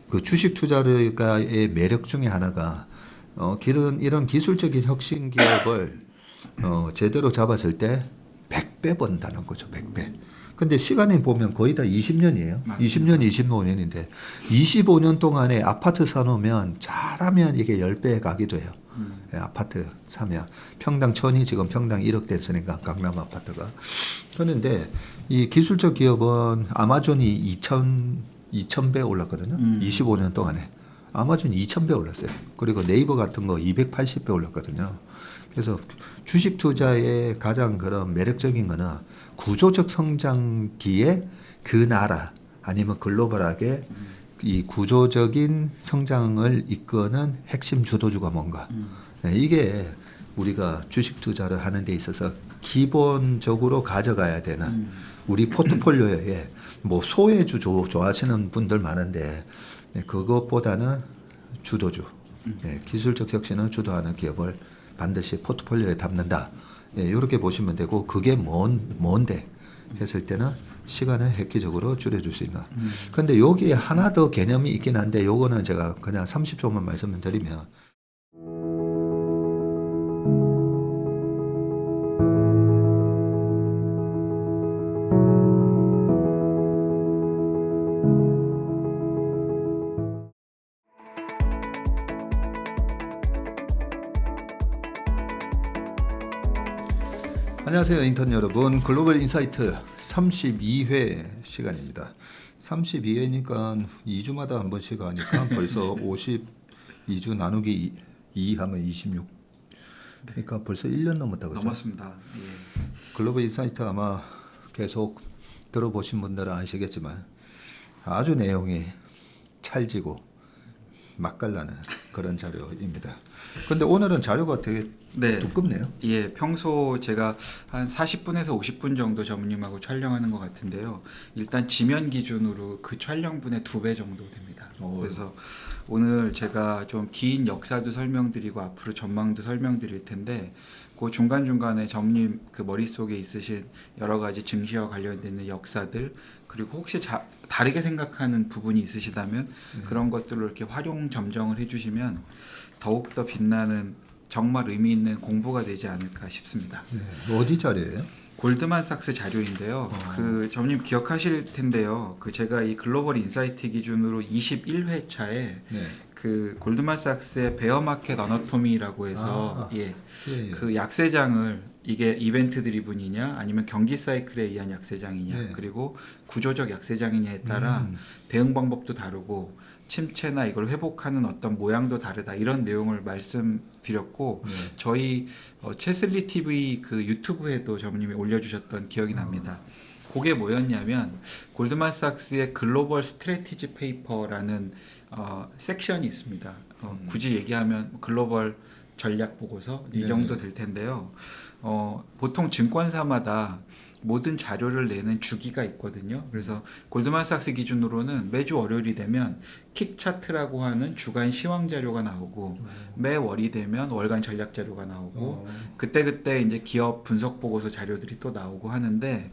그 주식 투자의 매력 중에 하나가 이런 기술적인 혁신 기업을 제대로 잡았을 때 100배 번다는 거죠. 100배. 근데 시간에 보면 거의 다 20년이에요. 맞습니다. 20년, 25년인데 25년 동안에 아파트 사놓으면 잘하면 이게 10배 가기도 해요. 예, 아파트 사면 평당 1000이 지금 평당 1억 됐으니까 강남 아파트가. 그런데 이 기술적 기업은 아마존이 2000배 올랐거든요. 25년 동안에. 아마존이 2000배 올랐어요. 그리고 네이버 같은 거 280배 올랐거든요. 그래서 주식 투자의 가장 그런 매력적인 거는 구조적 성장기에 그 나라 아니면 글로벌하게 이 구조적인 성장을 이끄는 핵심 주도주가 뭔가. 네, 이게 우리가 주식 투자를 하는 데 있어서 기본적으로 가져가야 되는 우리 포트폴리오에 뭐 소외주 좋아하시는 분들 많은데 네, 그것보다는 주도주, 네, 기술적 혁신을 주도하는 기업을 반드시 포트폴리오에 담는다. 예, 이렇게 보시면 되고 그게 뭔데 했을 때는 시간을 획기적으로 줄여줄 수 있나. 근데 여기에 하나 더 개념이 있긴 한데 요거는 제가 그냥 30초만 말씀을 드리면 안녕하세요 인턴 여러분, 글로벌 인사이트 32회 시간입니다. 32회니까 2주마다 한 번씩 하니까 벌써 52주 나누기 2 하면 26. 그러니까 벌써 1년 넘었다 그죠? 넘었습니다. 예. 글로벌 인사이트 아마 계속 들어보신 분들은 아시겠지만 아주 내용이 찰지고 맛깔나는 그런 자료입니다. 근데 오늘은 자료가 되게 네. 두껍네요. 예, 평소 제가 한 40분에서 50분 정도 전무님하고 촬영하는 것 같은데요. 일단 지면 기준으로 그 촬영분의 2배 정도 됩니다. 그래서 오늘 제가 좀 긴 역사도 설명드리고 앞으로 전망도 설명드릴 텐데 그 중간중간에 전무님 그 머릿속에 있으신 여러 가지 증시와 관련된 역사들 그리고 혹시 다르게 생각하는 부분이 있으시다면 그런 것들을 이렇게 활용 점정을 해주시면 더욱더 빛나는 정말 의미 있는 공부가 되지 않을까 싶습니다. 네. 어디 자료예요? 골드만삭스 자료인데요. 그 점님 기억하실 텐데요. 그 제가 이 글로벌 인사이트 기준으로 21회차에 네. 그 골드만삭스의 베어마켓 어너토미라고 해서 예. 그 약세장을 이게 이벤트 드리븐이냐 아니면 경기 사이클에 의한 약세장이냐 네. 그리고 구조적 약세장이냐에 따라 대응 방법도 다르고 침체나 이걸 회복하는 어떤 모양도 다르다 이런 내용을 말씀드렸고 저희 체슬리 TV 그 유튜브에도 전무님이 올려주셨던 기억이 납니다. 그게 뭐였냐면 골드만삭스의 글로벌 스트래티지 페이퍼라는 섹션이 있습니다. 굳이 얘기하면 글로벌 전략 보고서 이 정도 될 텐데요. 보통 증권사마다 모든 자료를 내는 주기가 있거든요. 그래서 골드만삭스 기준으로는 매주 월요일이 되면 킥 차트라고 하는 주간 시황 자료가 나오고 매 월이 되면 월간 전략 자료가 나오고 그때 이제 기업 분석 보고서 자료들이 또 나오고 하는데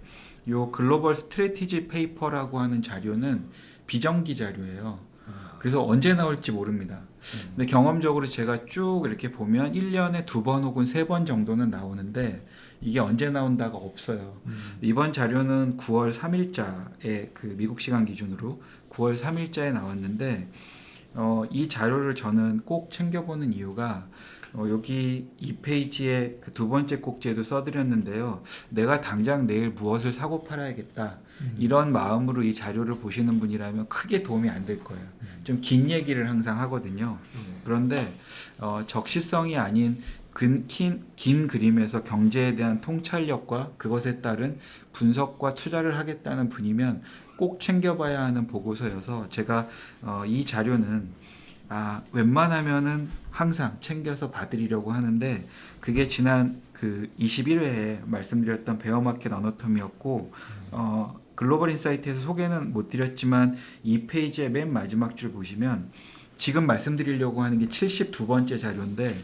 요 글로벌 스트래티지 페이퍼라고 하는 자료는 비정기 자료예요. 그래서 언제 나올지 모릅니다. 근데 경험적으로 제가 쭉 이렇게 보면 1년에 2번 혹은 3번 정도는 나오는데 이게 언제 나온다가 없어요. 이번 자료는 9월 3일자에 그 미국 시간 기준으로 9월 3일자에 나왔는데 이 자료를 저는 꼭 챙겨보는 이유가 여기 이 페이지에 그 2번째 꼭지에도 써드렸는데요. 내가 당장 내일 무엇을 사고 팔아야겠다. 이런 마음으로 이 자료를 보시는 분이라면 크게 도움이 안 될 거예요. 좀 긴 얘기를 항상 하거든요. 그런데 적시성이 아닌 긴 그림에서 경제에 대한 통찰력과 그것에 따른 분석과 투자를 하겠다는 분이면 꼭 챙겨봐야 하는 보고서여서 제가 이 자료는 웬만하면은 항상 챙겨서 봐드리려고 하는데 그게 지난 그 21회에 말씀드렸던 베어마켓 어너토미였고 글로벌 인사이트에서 소개는 못 드렸지만 이 페이지의 맨 마지막 줄 보시면 지금 말씀드리려고 하는 게 72번째 자료인데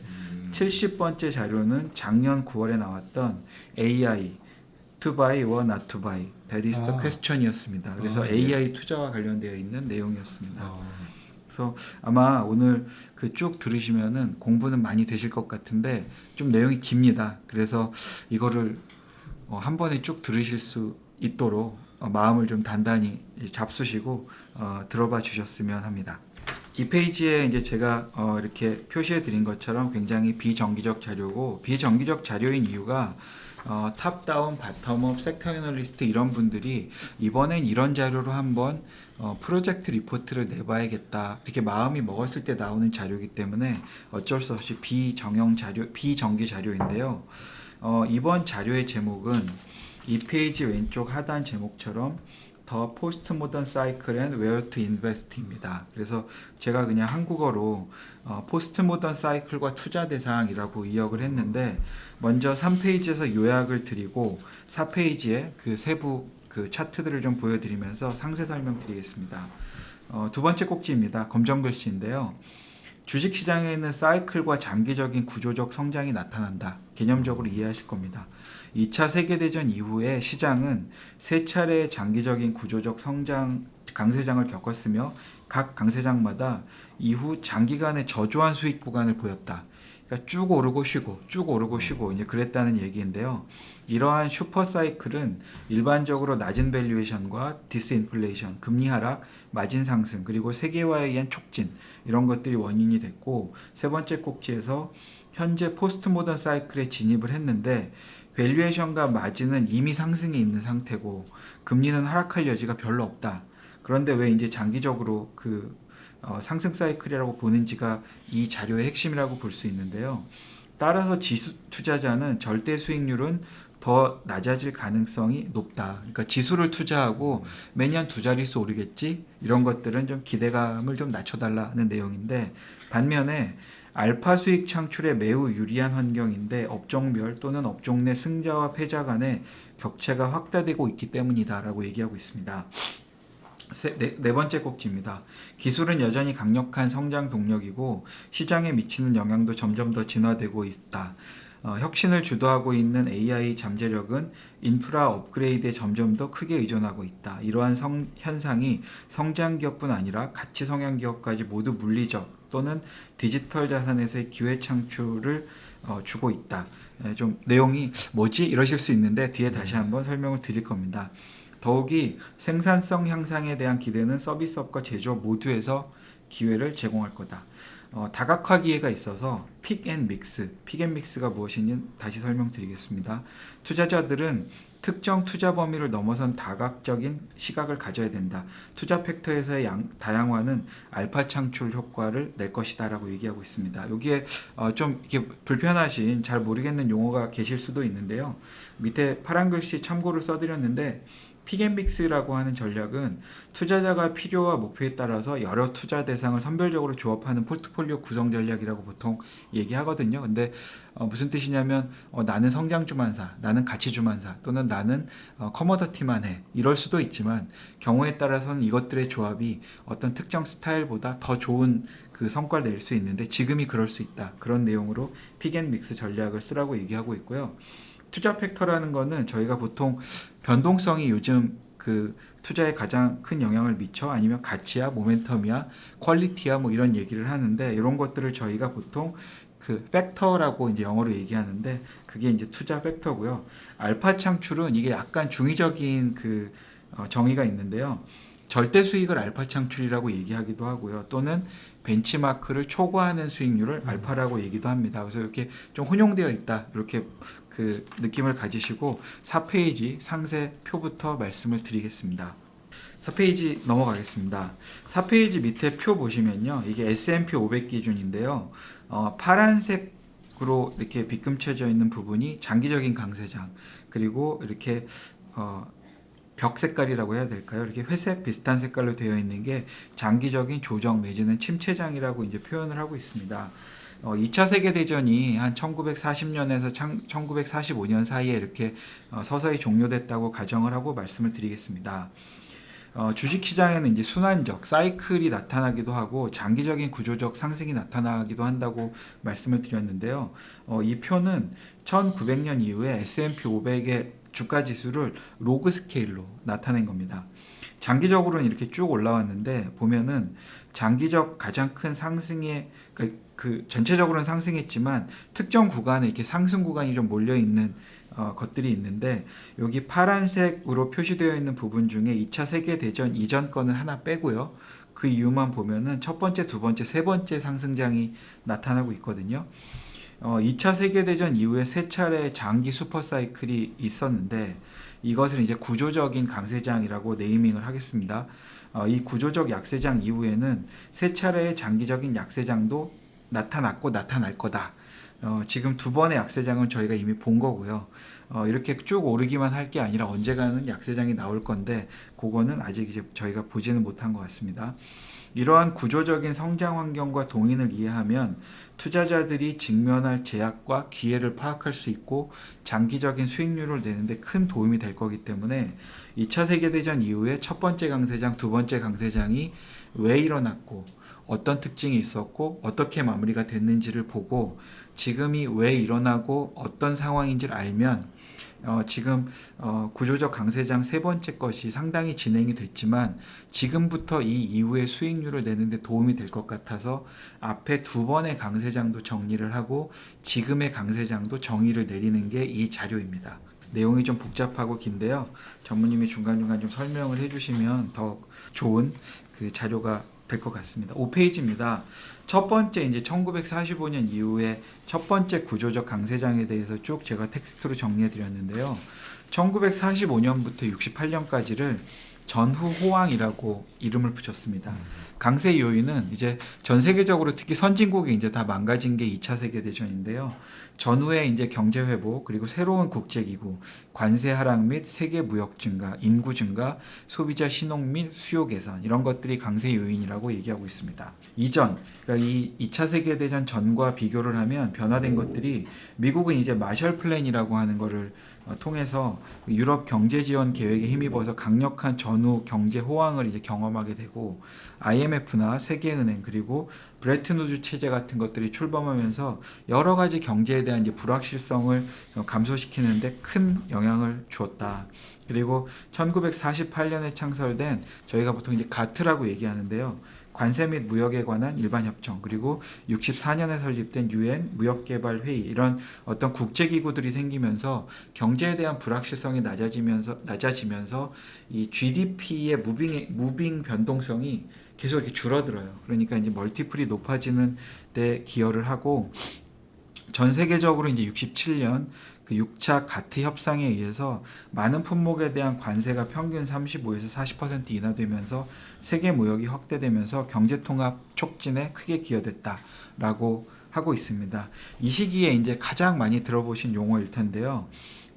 70번째 자료는 작년 9월에 나왔던 AI to buy or not to buy that is the question이었습니다. 그래서 AI 투자와 관련되어 있는 내용이었습니다. 그래서 아마 오늘 그 쭉 들으시면은 공부는 많이 되실 것 같은데 좀 내용이 깁니다. 그래서 이거를 한 번에 쭉 들으실 수 있도록 마음을 좀 단단히 잡수시고 들어봐 주셨으면 합니다. 이 페이지에 이제 제가 이렇게 표시해 드린 것처럼 굉장히 비정기적 자료고, 비정기적 자료인 이유가 탑다운, 바텀업, 섹터 애널리스트 이런 분들이 이번엔 이런 자료로 한번 프로젝트 리포트를 내봐야겠다 이렇게 마음이 먹었을 때 나오는 자료이기 때문에 어쩔 수 없이 비정기 자료인데요. 이번 자료의 제목은 이 페이지 왼쪽 하단 제목처럼 더 포스트 모던 사이클 앤 웨어 투 인베스트입니다. 그래서 제가 그냥 한국어로 포스트 모던 사이클과 투자 대상이라고 의역을 했는데, 먼저 3페이지에서 요약을 드리고 4페이지에 그 세부 그 차트들을 좀 보여드리면서 상세 설명드리겠습니다. 두 번째 꼭지입니다. 검정글씨인데요. 주식시장에는 사이클과 장기적인 구조적 성장이 나타난다. 개념적으로 이해하실 겁니다. 2차 세계대전 이후에 시장은 세 차례의 장기적인 구조적 성장, 강세장을 겪었으며 각 강세장마다 이후 장기간의 저조한 수익 구간을 보였다. 그러니까 쭉 오르고 쉬고 쭉 오르고 쉬고 이제 그랬다는 얘기인데요. 이러한 슈퍼 사이클은 일반적으로 낮은 밸류에이션과 디스인플레이션, 금리 하락, 마진 상승, 그리고 세계화에 의한 촉진 이런 것들이 원인이 됐고, 세 번째 꼭지에서 현재 포스트 모던 사이클에 진입을 했는데 밸류에이션과 마진은 이미 상승해 있는 상태고 금리는 하락할 여지가 별로 없다. 그런데 왜 이제 장기적으로 그 상승 사이클이라고 보는지가 이 자료의 핵심이라고 볼 수 있는데요. 따라서 지수 투자자는 절대 수익률은 더 낮아질 가능성이 높다. 그러니까 지수를 투자하고 매년 두 자릿수 오르겠지? 이런 것들은 좀 기대감을 좀 낮춰달라는 내용인데, 반면에 알파 수익 창출에 매우 유리한 환경인데 업종별 또는 업종 내 승자와 패자 간의 격차가 확대되고 있기 때문이다라고 얘기하고 있습니다. 네 번째 꼭지입니다. 기술은 여전히 강력한 성장 동력이고 시장에 미치는 영향도 점점 더 진화되고 있다. 혁신을 주도하고 있는 AI 잠재력은 인프라 업그레이드에 점점 더 크게 의존하고 있다. 이러한 현상이 성장 기업뿐 아니라 가치 성향 기업까지 모두 물리적 또는 디지털 자산에서의 기회 창출을 주고 있다. 좀 내용이 뭐지? 이러실 수 있는데 뒤에 다시 한번 설명을 드릴 겁니다. 더욱이 생산성 향상에 대한 기대는 서비스업과 제조업 모두에서 기회를 제공할 거다. 다각화 기회가 있어서 픽앤믹스가 무엇인지 다시 설명드리겠습니다. 투자자들은 특정 투자 범위를 넘어선 다각적인 시각을 가져야 된다. 투자 팩터에서의 다양화는 알파 창출 효과를 낼 것이다라고 얘기하고 있습니다. 여기에 좀 이렇게 불편하신 잘 모르겠는 용어가 계실 수도 있는데요. 밑에 파란 글씨 참고를 써드렸는데, 픽앤믹스라고 하는 전략은 투자자가 필요와 목표에 따라서 여러 투자 대상을 선별적으로 조합하는 포트폴리오 구성 전략이라고 보통 얘기하거든요. 근데 무슨 뜻이냐면 나는 성장주만 사, 나는 가치주만 사, 또는 나는 커머더티만 해, 이럴 수도 있지만 경우에 따라서는 이것들의 조합이 어떤 특정 스타일보다 더 좋은 그 성과를 낼 수 있는데 지금이 그럴 수 있다. 그런 내용으로 픽앤믹스 전략을 쓰라고 얘기하고 있고요. 투자 팩터라는 거는 저희가 보통 변동성이 요즘 그 투자에 가장 큰 영향을 미쳐, 아니면 가치야, 모멘텀이야, 퀄리티야 뭐 이런 얘기를 하는데, 이런 것들을 저희가 보통 그 팩터라고 이제 영어로 얘기하는데 그게 이제 투자 팩터고요. 알파 창출은 이게 약간 중의적인 그 정의가 있는데요. 절대 수익을 알파 창출이라고 얘기하기도 하고요. 또는 벤치마크를 초과하는 수익률을 알파라고 얘기도 합니다. 그래서 이렇게 좀 혼용되어 있다, 이렇게 그 느낌을 가지시고 4페이지 상세 표부터 말씀을 드리겠습니다. 4페이지 넘어가겠습니다. 4페이지 밑에 표 보시면요, 이게 S&P 500 기준인데요. 파란색으로 이렇게 빗금쳐져 있는 부분이 장기적인 강세장, 그리고 이렇게 벽 색깔이라고 해야 될까요? 이렇게 회색 비슷한 색깔로 되어 있는 게 장기적인 조정 내지는 침체장이라고 이제 표현을 하고 있습니다. 2차 세계대전이 한 1940년에서 1945년 사이에 이렇게 서서히 종료됐다고 가정을 하고 말씀을 드리겠습니다. 주식시장에는 이제 순환적 사이클이 나타나기도 하고 장기적인 구조적 상승이 나타나기도 한다고 말씀을 드렸는데요. 이 표는 1900년 이후에 S&P 500의 주가 지수를 로그 스케일로 나타낸 겁니다. 장기적으로는 이렇게 쭉 올라왔는데 보면은 장기적 가장 큰 상승의 그 전체적으로는 상승했지만 특정 구간에 이렇게 상승 구간이 좀 몰려 있는 것들이 있는데 여기 파란색으로 표시되어 있는 부분 중에 2차 세계대전 이전 거는 하나 빼고요. 그 이유만 보면은 첫 번째, 두 번째, 세 번째 상승장이 나타나고 있거든요. 2차 세계대전 이후에 세 차례 장기 슈퍼사이클이 있었는데 이것을 이제 구조적인 강세장이라고 네이밍을 하겠습니다. 이 구조적 약세장 이후에는 세 차례의 장기적인 약세장도 나타났고 나타날 거다. 지금 두 번의 약세장은 저희가 이미 본 거고요. 이렇게 쭉 오르기만 할 게 아니라 언젠가는 약세장이 나올 건데 그거는 아직 이제 저희가 보지는 못한 것 같습니다. 이러한 구조적인 성장 환경과 동인을 이해하면 투자자들이 직면할 제약과 기회를 파악할 수 있고 장기적인 수익률을 내는데 큰 도움이 될 거기 때문에 2차 세계대전 이후에 첫 번째 강세장, 두 번째 강세장이 왜 일어났고 어떤 특징이 있었고 어떻게 마무리가 됐는지를 보고 지금이 왜 일어나고 어떤 상황인지를 알면 지금 구조적 강세장 세 번째 것이 상당히 진행이 됐지만 지금부터 이 이후의 수익률을 내는데 도움이 될 것 같아서 앞에 두 번의 강세장도 정리를 하고 지금의 강세장도 정의를 내리는 게 이 자료입니다. 내용이 좀 복잡하고 긴데요. 전무님이 중간중간 좀 설명을 해주시면 더 좋은 그 자료가 될 것 같습니다. 5페이지입니다. 첫 번째 이제 1945년 이후에 첫 번째 구조적 강세장에 대해서 쭉 제가 텍스트로 정리해 드렸는데요. 1945년부터 68년까지를 전후 호황이라고 이름을 붙였습니다. 강세 요인은 이제 전 세계적으로 특히 선진국이 이제 다 망가진 게 2차 세계 대전인데요. 전후에 이제 경제 회복 그리고 새로운 국제 기구, 관세 하락 및 세계 무역 증가, 인구 증가, 소비자 신용 및 수요 개선 이런 것들이 강세 요인이라고 얘기하고 있습니다. 이전 그러니까 이 2차 세계 대전 전과 비교를 하면 변화된 것들이 미국은 이제 마셜 플랜이라고 하는 거를 통해서 유럽 경제 지원 계획에 힘입어서 강력한 전후 경제 호황을 이제 경험하게 되고 IMF나 세계은행 그리고 브레튼 우즈 체제 같은 것들이 출범하면서 여러 가지 경제에 대한 이제 불확실성을 감소시키는데 큰 영향을 주었다. 그리고 1948년에 창설된 저희가 보통 이제 가트라고 얘기하는데요. 관세 및 무역에 관한 일반 협정 그리고 64년에 설립된 유엔 무역개발회의 이런 어떤 국제기구들이 생기면서 경제에 대한 불확실성이 낮아지면서 이 GDP의 무빙 변동성이 계속 이렇게 줄어들어요. 그러니까 이제 멀티플이 높아지는 데 기여를 하고 전 세계적으로 이제 67년 그 6차 가트 협상에 의해서 많은 품목에 대한 관세가 평균 35에서 40% 인하되면서 세계 무역이 확대되면서 경제 통합 촉진에 크게 기여됐다라고 하고 있습니다. 이 시기에 이제 가장 많이 들어보신 용어일 텐데요.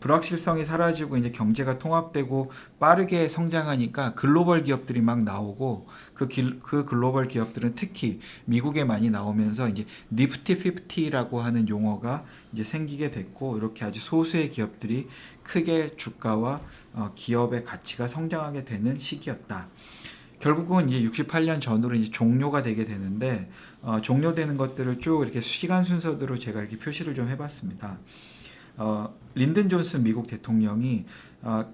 불확실성이 사라지고 이제 경제가 통합되고 빠르게 성장하니까 글로벌 기업들이 막 나오고 그 글로벌 기업들은 특히 미국에 많이 나오면서 이제 니프티 50라고 하는 용어가 이제 생기게 됐고 이렇게 아주 소수의 기업들이 크게 주가와 기업의 가치가 성장하게 되는 시기였다. 결국은 이제 68년 전후로 이제 종료가 되게 되는데 종료되는 것들을 쭉 이렇게 시간 순서대로 제가 이렇게 표시를 좀 해봤습니다. 린든 존슨 미국 대통령이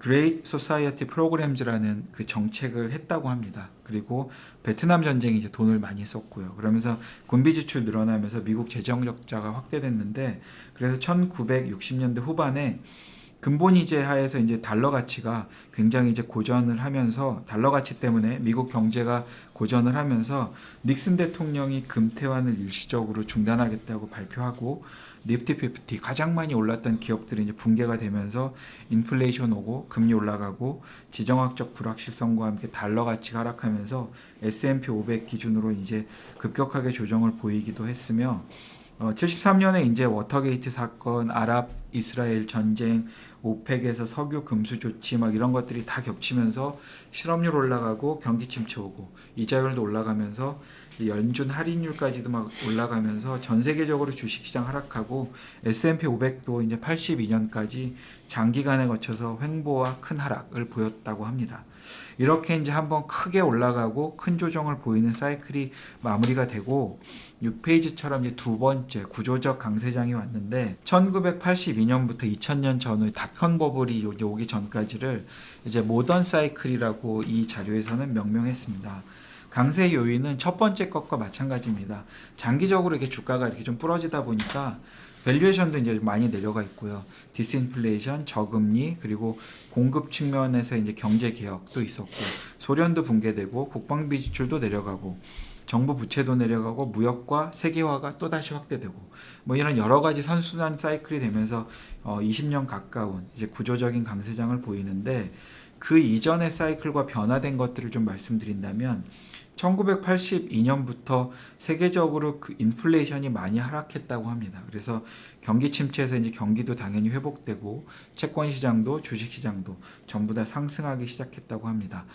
Great Society Programs라는 그 정책을 했다고 합니다. 그리고 베트남 전쟁이 이제 돈을 많이 썼고요. 그러면서 군비 지출 늘어나면서 미국 재정 적자가 확대됐는데 그래서 1960년대 후반에 근본이제 하에서 이제 달러 가치가 굉장히 이제 고전을 하면서 달러 가치 때문에 미국 경제가 고전을 하면서 닉슨 대통령이 금태환을 일시적으로 중단하겠다고 발표하고 니프티 50 가장 많이 올랐던 기업들이 이제 붕괴가 되면서 인플레이션 오고 금리 올라가고 지정학적 불확실성과 함께 달러 가치가 하락하면서 S&P 500 기준으로 이제 급격하게 조정을 보이기도 했으며 73년에 이제 워터게이트 사건, 아랍 이스라엘 전쟁, 오펙에서 석유 금수 조치 막 이런 것들이 다 겹치면서 실업률 올라가고 경기 침체 오고 이자율도 올라가면서 연준 할인율까지도 막 올라가면서 전 세계적으로 주식시장 하락하고 S&P 500도 이제 82년까지 장기간에 거쳐서 횡보와 큰 하락을 보였다고 합니다. 이렇게 이제 한번 크게 올라가고 큰 조정을 보이는 사이클이 마무리가 되고 6페이지처럼 이제 두 번째 구조적 강세장이 왔는데 1982년부터 2000년 전후의 닷컴 버블이 오기 전까지를 이제 모던 사이클이라고 이 자료에서는 명명했습니다. 강세 요인은 첫 번째 것과 마찬가지입니다. 장기적으로 이렇게 주가가 이렇게 좀 부러지다 보니까 밸류에이션도 이제 많이 내려가 있고요. 디스인플레이션, 저금리, 그리고 공급 측면에서 이제 경제 개혁도 있었고, 소련도 붕괴되고, 국방비 지출도 내려가고, 정부 부채도 내려가고, 무역과 세계화가 또 다시 확대되고, 뭐 이런 여러 가지 선순환 사이클이 되면서 20년 가까운 이제 구조적인 강세장을 보이는데, 그 이전의 사이클과 변화된 것들을 좀 말씀드린다면 1982년부터 세계적으로 그 인플레이션이 많이 하락했다고 합니다. 그래서 경기 침체에서 이제 경기도 당연히 회복되고 채권 시장도 주식 시장도 전부 다 상승하기 시작했다고 합니다.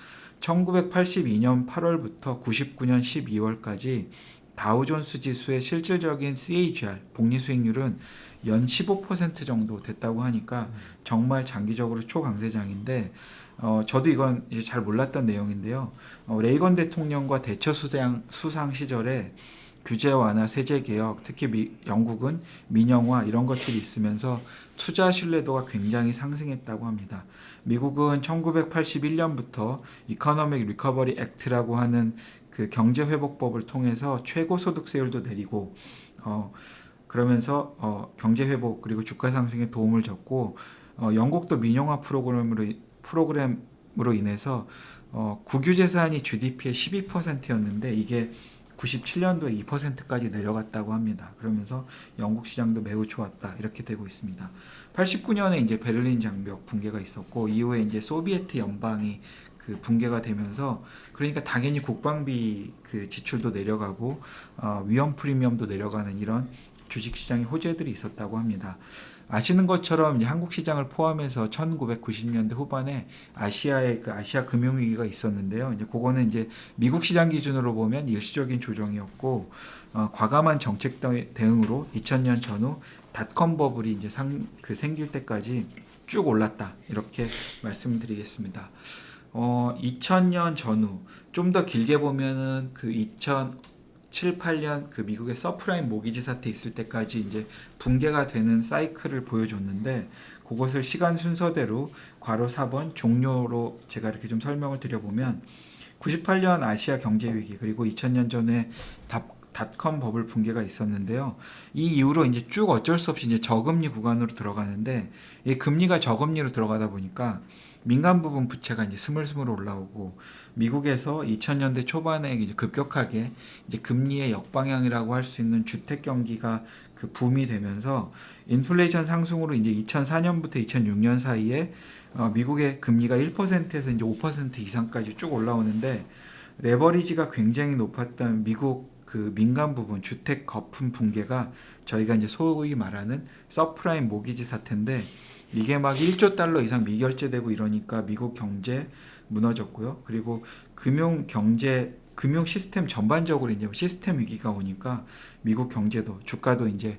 1982년 8월부터 99년 12월까지 다우존스 지수의 실질적인 CAGR 복리 수익률은 연 15% 정도 됐다고 하니까 정말 장기적으로 초강세장인데 저도 이건 이제 잘 몰랐던 내용인데요. 레이건 대통령과 대처 수상 시절에 규제 완화, 세제 개혁, 특히 영국은 민영화 이런 것들이 있으면서 투자 신뢰도가 굉장히 상승했다고 합니다. 미국은 1981년부터 이코노믹 리커버리 액트라고 하는 그 경제회복법을 통해서 최고소득세율도 내리고 그러면서 경제회복 그리고 주가 상승에 도움을 줬고 영국도 민영화 프로그램으로 인해서 국유재산이 GDP의 12%였는데 이게 97년도에 2%까지 내려갔다고 합니다. 그러면서 영국 시장도 매우 좋았다 이렇게 되고 있습니다. 89년에 이제 베를린 장벽 붕괴가 있었고 이후에 이제 소비에트 연방이 그 붕괴가 되면서 그러니까 당연히 국방비 그 지출도 내려가고 위험 프리미엄도 내려가는 이런 주식시장의 호재들이 있었다고 합니다. 아시는 것처럼 이제 한국 시장을 포함해서 1990년대 후반에 아시아의 그 아시아 금융위기가 있었는데요. 이제 그거는 이제 미국 시장 기준으로 보면 일시적인 조정이었고 과감한 정책 대응으로 2000년 전후 닷컴 버블이 이제 생길 때까지 쭉 올랐다 이렇게 말씀드리겠습니다. 2000년 전후 좀 더 길게 보면은 그 2007, 8년 그 미국의 서프라임 모기지 사태 있을 때까지 이제 붕괴가 되는 사이클을 보여줬는데 그것을 시간 순서대로 괄호 4번 종료로 제가 이렇게 좀 설명을 드려보면 98년 아시아 경제 위기 그리고 2000년 전에 닷컴 버블 붕괴가 있었는데요. 이 이후로 이제 쭉 어쩔 수 없이 이제 저금리 구간으로 들어가는데 이 금리가 저금리로 들어가다 보니까 민간 부분 부채가 이제 스물스물 올라오고 미국에서 2000년대 초반에 이제 급격하게 이제 금리의 역방향이라고 할 수 있는 주택 경기가 그 붐이 되면서 인플레이션 상승으로 이제 2004년부터 2006년 사이에 미국의 금리가 1%에서 이제 5% 이상까지 쭉 올라오는데 레버리지가 굉장히 높았던 미국 그 민간 부분 주택 거품 붕괴가 저희가 이제 소위 말하는 서프라임 모기지 사태인데 이게 막 1조 달러 이상 미결제되고 이러니까 미국 경제 무너졌고요. 그리고 금융 시스템 전반적으로 이제 시스템 위기가 오니까 미국 경제도 주가도 이제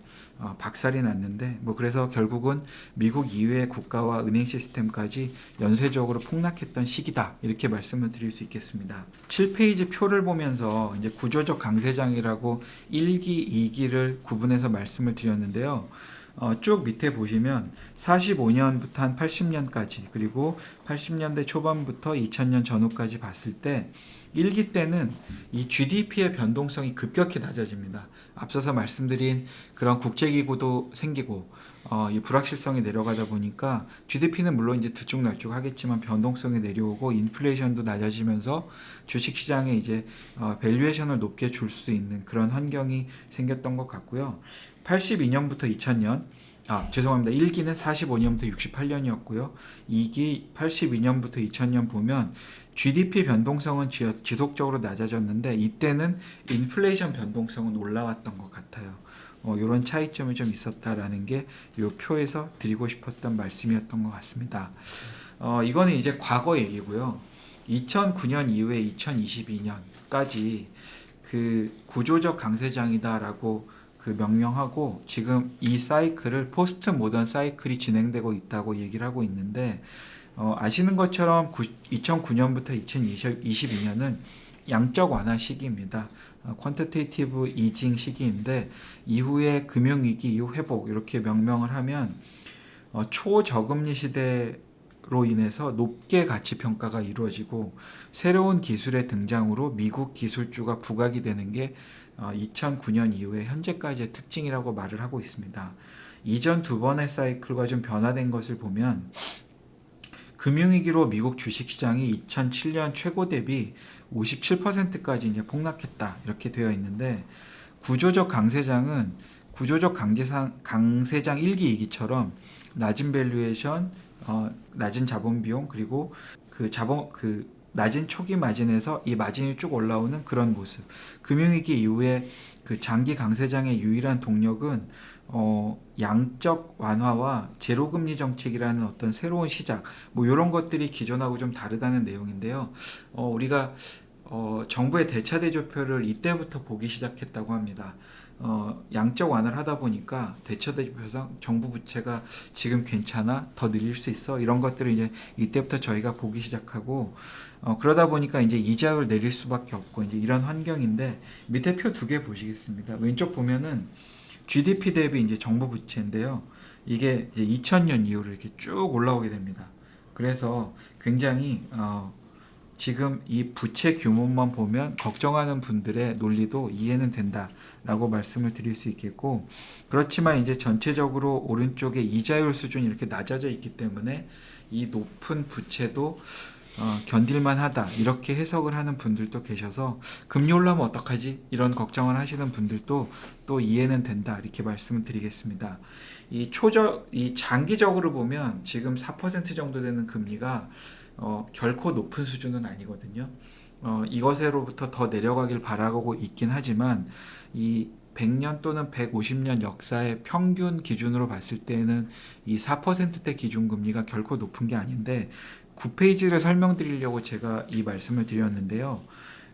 박살이 났는데 뭐 그래서 결국은 미국 이외의 국가와 은행 시스템까지 연쇄적으로 폭락했던 시기다 이렇게 말씀을 드릴 수 있겠습니다. 7페이지 표를 보면서 이제 구조적 강세장이라고 1기, 2기를 구분해서 말씀을 드렸는데요. 쭉 밑에 보시면 45년부터 한 80년까지 그리고 80년대 초반부터 2000년 전후까지 봤을 때 1기 때는 이 GDP의 변동성이 급격히 낮아집니다. 앞서서 말씀드린 그런 국제기구도 생기고 이 불확실성이 내려가다 보니까 GDP는 물론 이제 들쭉날쭉하겠지만 변동성이 내려오고 인플레이션도 낮아지면서 주식시장에 이제 밸류에이션을 높게 줄 수 있는 그런 환경이 생겼던 것 같고요. 82년부터 2000년 죄송합니다. 1기는 45년부터 68년이었고요. 2기 82년부터 2000년 보면 GDP 변동성은 지속적으로 낮아졌는데 이때는 인플레이션 변동성은 올라왔던 것 같아요. 이런 차이점이 좀 있었다라는 게 이 표에서 드리고 싶었던 말씀이었던 것 같습니다. 이거는 이제 과거 얘기고요. 2009년 이후에 2022년까지 그 구조적 강세장이다라고 그 명명하고 지금 이 사이클을 포스트 모던 사이클이 진행되고 있다고 얘기를 하고 있는데 아시는 것처럼 2009년부터 2022년은 양적 완화 시기입니다. 퀀터테이티브 이징 시기인데 이후에 금융위기 이후 회복 이렇게 명명을 하면 초저금리 시대로 인해서 높게 가치 평가가 이루어지고 새로운 기술의 등장으로 미국 기술주가 부각이 되는 게 2009년 이후에 현재까지의 특징이라고 말을 하고 있습니다. 이전 두 번의 사이클과 좀 변화된 것을 보면 금융위기로 미국 주식시장이 2007년 최고 대비 57%까지 이제 폭락했다 이렇게 되어 있는데 구조적 강세장은 구조적 강세장 1기 2기처럼 낮은 밸류에이션, 낮은 자본 비용 그리고 그 낮은 초기 마진에서 이 마진이 쭉 올라오는 그런 모습. 금융위기 이후에 그 장기 강세장의 유일한 동력은 양적 완화와 제로금리 정책이라는 어떤 새로운 시작, 뭐 이런 것들이 기존하고 좀 다르다는 내용인데요. 우리가 정부의 대차대조표를 이때부터 보기 시작했다고 합니다. 양적 완화를 하다 보니까 대차대조표상 정부 부채가 지금 괜찮아? 더 늘릴 수 있어? 이런 것들을 이제 이때부터 저희가 보기 시작하고 그러다 보니까 이제 이자율 내릴 수밖에 없고 이제 이런 환경인데 밑에 표 두 개 보시겠습니다. 왼쪽 보면은 GDP 대비 이제 정부 부채인데요. 이게 이제 2000년 이후로 이렇게 쭉 올라오게 됩니다. 그래서 굉장히 지금 이 부채 규모만 보면 걱정하는 분들의 논리도 이해는 된다라고 말씀을 드릴 수 있겠고, 그렇지만 이제 전체적으로 오른쪽에 이자율 수준이 이렇게 낮아져 있기 때문에 이 높은 부채도 견딜만 하다 이렇게 해석을 하는 분들도 계셔서 금리 올라오면 어떡하지 이런 걱정을 하시는 분들도 또 이해는 된다 이렇게 말씀을 드리겠습니다. 이 장기적으로 보면 지금 4% 정도 되는 금리가 결코 높은 수준은 아니거든요. 이것으로부터 더 내려가길 바라고 있긴 하지만 이 100년 또는 150년 역사의 평균 기준으로 봤을 때는 이 4%대 기준금리가 결코 높은 게 아닌데 9페이지를 설명드리려고 제가 이 말씀을 드렸는데요.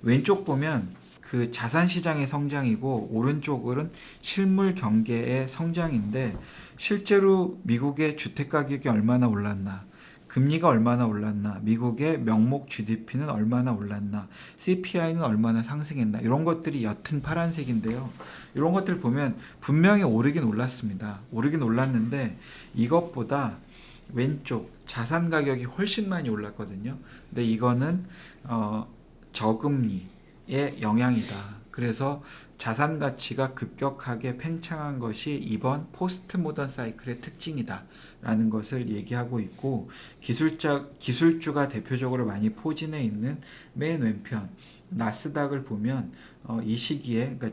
왼쪽 보면 그 자산시장의 성장이고 오른쪽은 실물 경제의 성장인데 실제로 미국의 주택가격이 얼마나 올랐나, 금리가 얼마나 올랐나, 미국의 명목 GDP는 얼마나 올랐나, CPI는 얼마나 상승했나 이런 것들이 옅은 파란색인데요. 이런 것들 보면 분명히 오르긴 올랐습니다. 오르긴 올랐는데 이것보다 왼쪽 자산 가격이 훨씬 많이 올랐거든요. 근데 이거는 저금리의 영향이다. 그래서 자산 가치가 급격하게 팽창한 것이 이번 포스트 모던 사이클의 특징이다 라는 것을 얘기하고 있고, 기술주가 대표적으로 많이 포진해 있는 맨 왼편 나스닥을 보면 이 시기에 그러니까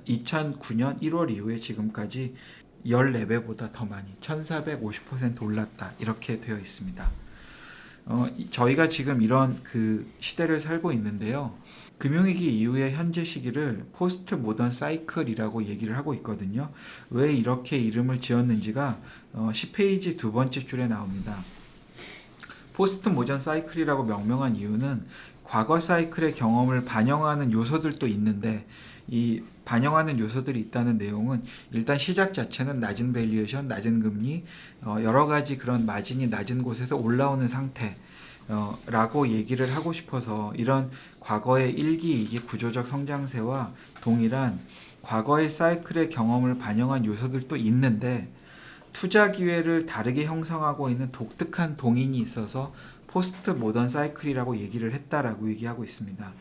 2009년 1월 이후에 지금까지 14배보다 더 많이 1450% 올랐다 이렇게 되어 있습니다. 저희가 지금 이런 그 시대를 살고 있는데요. 금융위기 이후의 현재 시기를 포스트 모던 사이클이라고 얘기를 하고 있거든요. 왜 이렇게 이름을 지었는지가 10페이지 두 번째 줄에 나옵니다. 포스트 모던 사이클이라고 명명한 이유는 과거 사이클의 경험을 반영하는 요소들도 있는데 이 반영하는 요소들이 있다는 내용은 일단 시작 자체는 낮은 밸류에이션, 낮은 금리, 여러 가지 그런 마진이 낮은 곳에서 올라오는 상태 라고 얘기를 하고 싶어서 이런 과거의 1기, 2기 구조적 성장세와 동일한 과거의 사이클의 경험을 반영한 요소들도 있는데 투자 기회를 다르게 형성하고 있는 독특한 동인이 있어서 포스트 모던 사이클이라고 얘기를 했다라고 얘기하고 있습니다.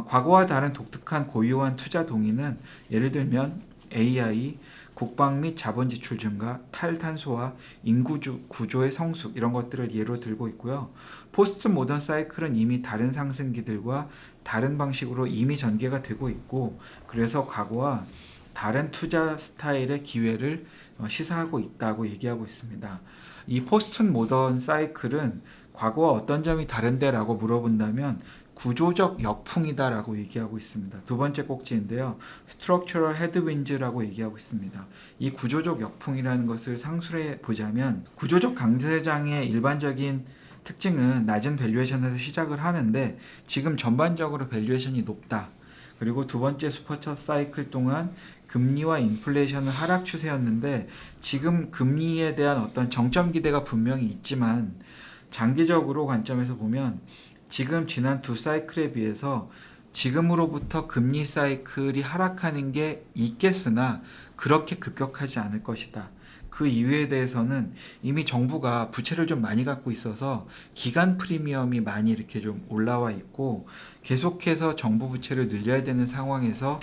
과거와 다른 독특한 고유한 투자 동인은 예를 들면 AI, 국방 및 자본 지출 증가, 탈탄소화, 인구 구조의 성숙 이런 것들을 예로 들고 있고요. 포스트 모던 사이클은 이미 다른 상승기들과 다른 방식으로 이미 전개가 되고 있고 그래서 과거와 다른 투자 스타일의 기회를 시사하고 있다고 얘기하고 있습니다. 이 포스트 모던 사이클은 과거와 어떤 점이 다른데 라고 물어본다면 구조적 역풍이다라고 얘기하고 있습니다. 두 번째 꼭지인데요. Structural Headwinds라고 얘기하고 있습니다. 이 구조적 역풍이라는 것을 상술해 보자면 구조적 강세장의 일반적인 특징은 낮은 밸류에이션에서 시작을 하는데 지금 전반적으로 밸류에이션이 높다. 그리고 두 번째 슈퍼차 사이클 동안 금리와 인플레이션은 하락 추세였는데 지금 금리에 대한 어떤 정점 기대가 분명히 있지만 장기적으로 관점에서 보면 지금 지난 두 사이클에 비해서 지금으로부터 금리 사이클이 하락하는 게 있겠으나 그렇게 급격하지 않을 것이다. 그 이유에 대해서는 이미 정부가 부채를 좀 많이 갖고 있어서 기간 프리미엄이 많이 이렇게 좀 올라와 있고 계속해서 정부 부채를 늘려야 되는 상황에서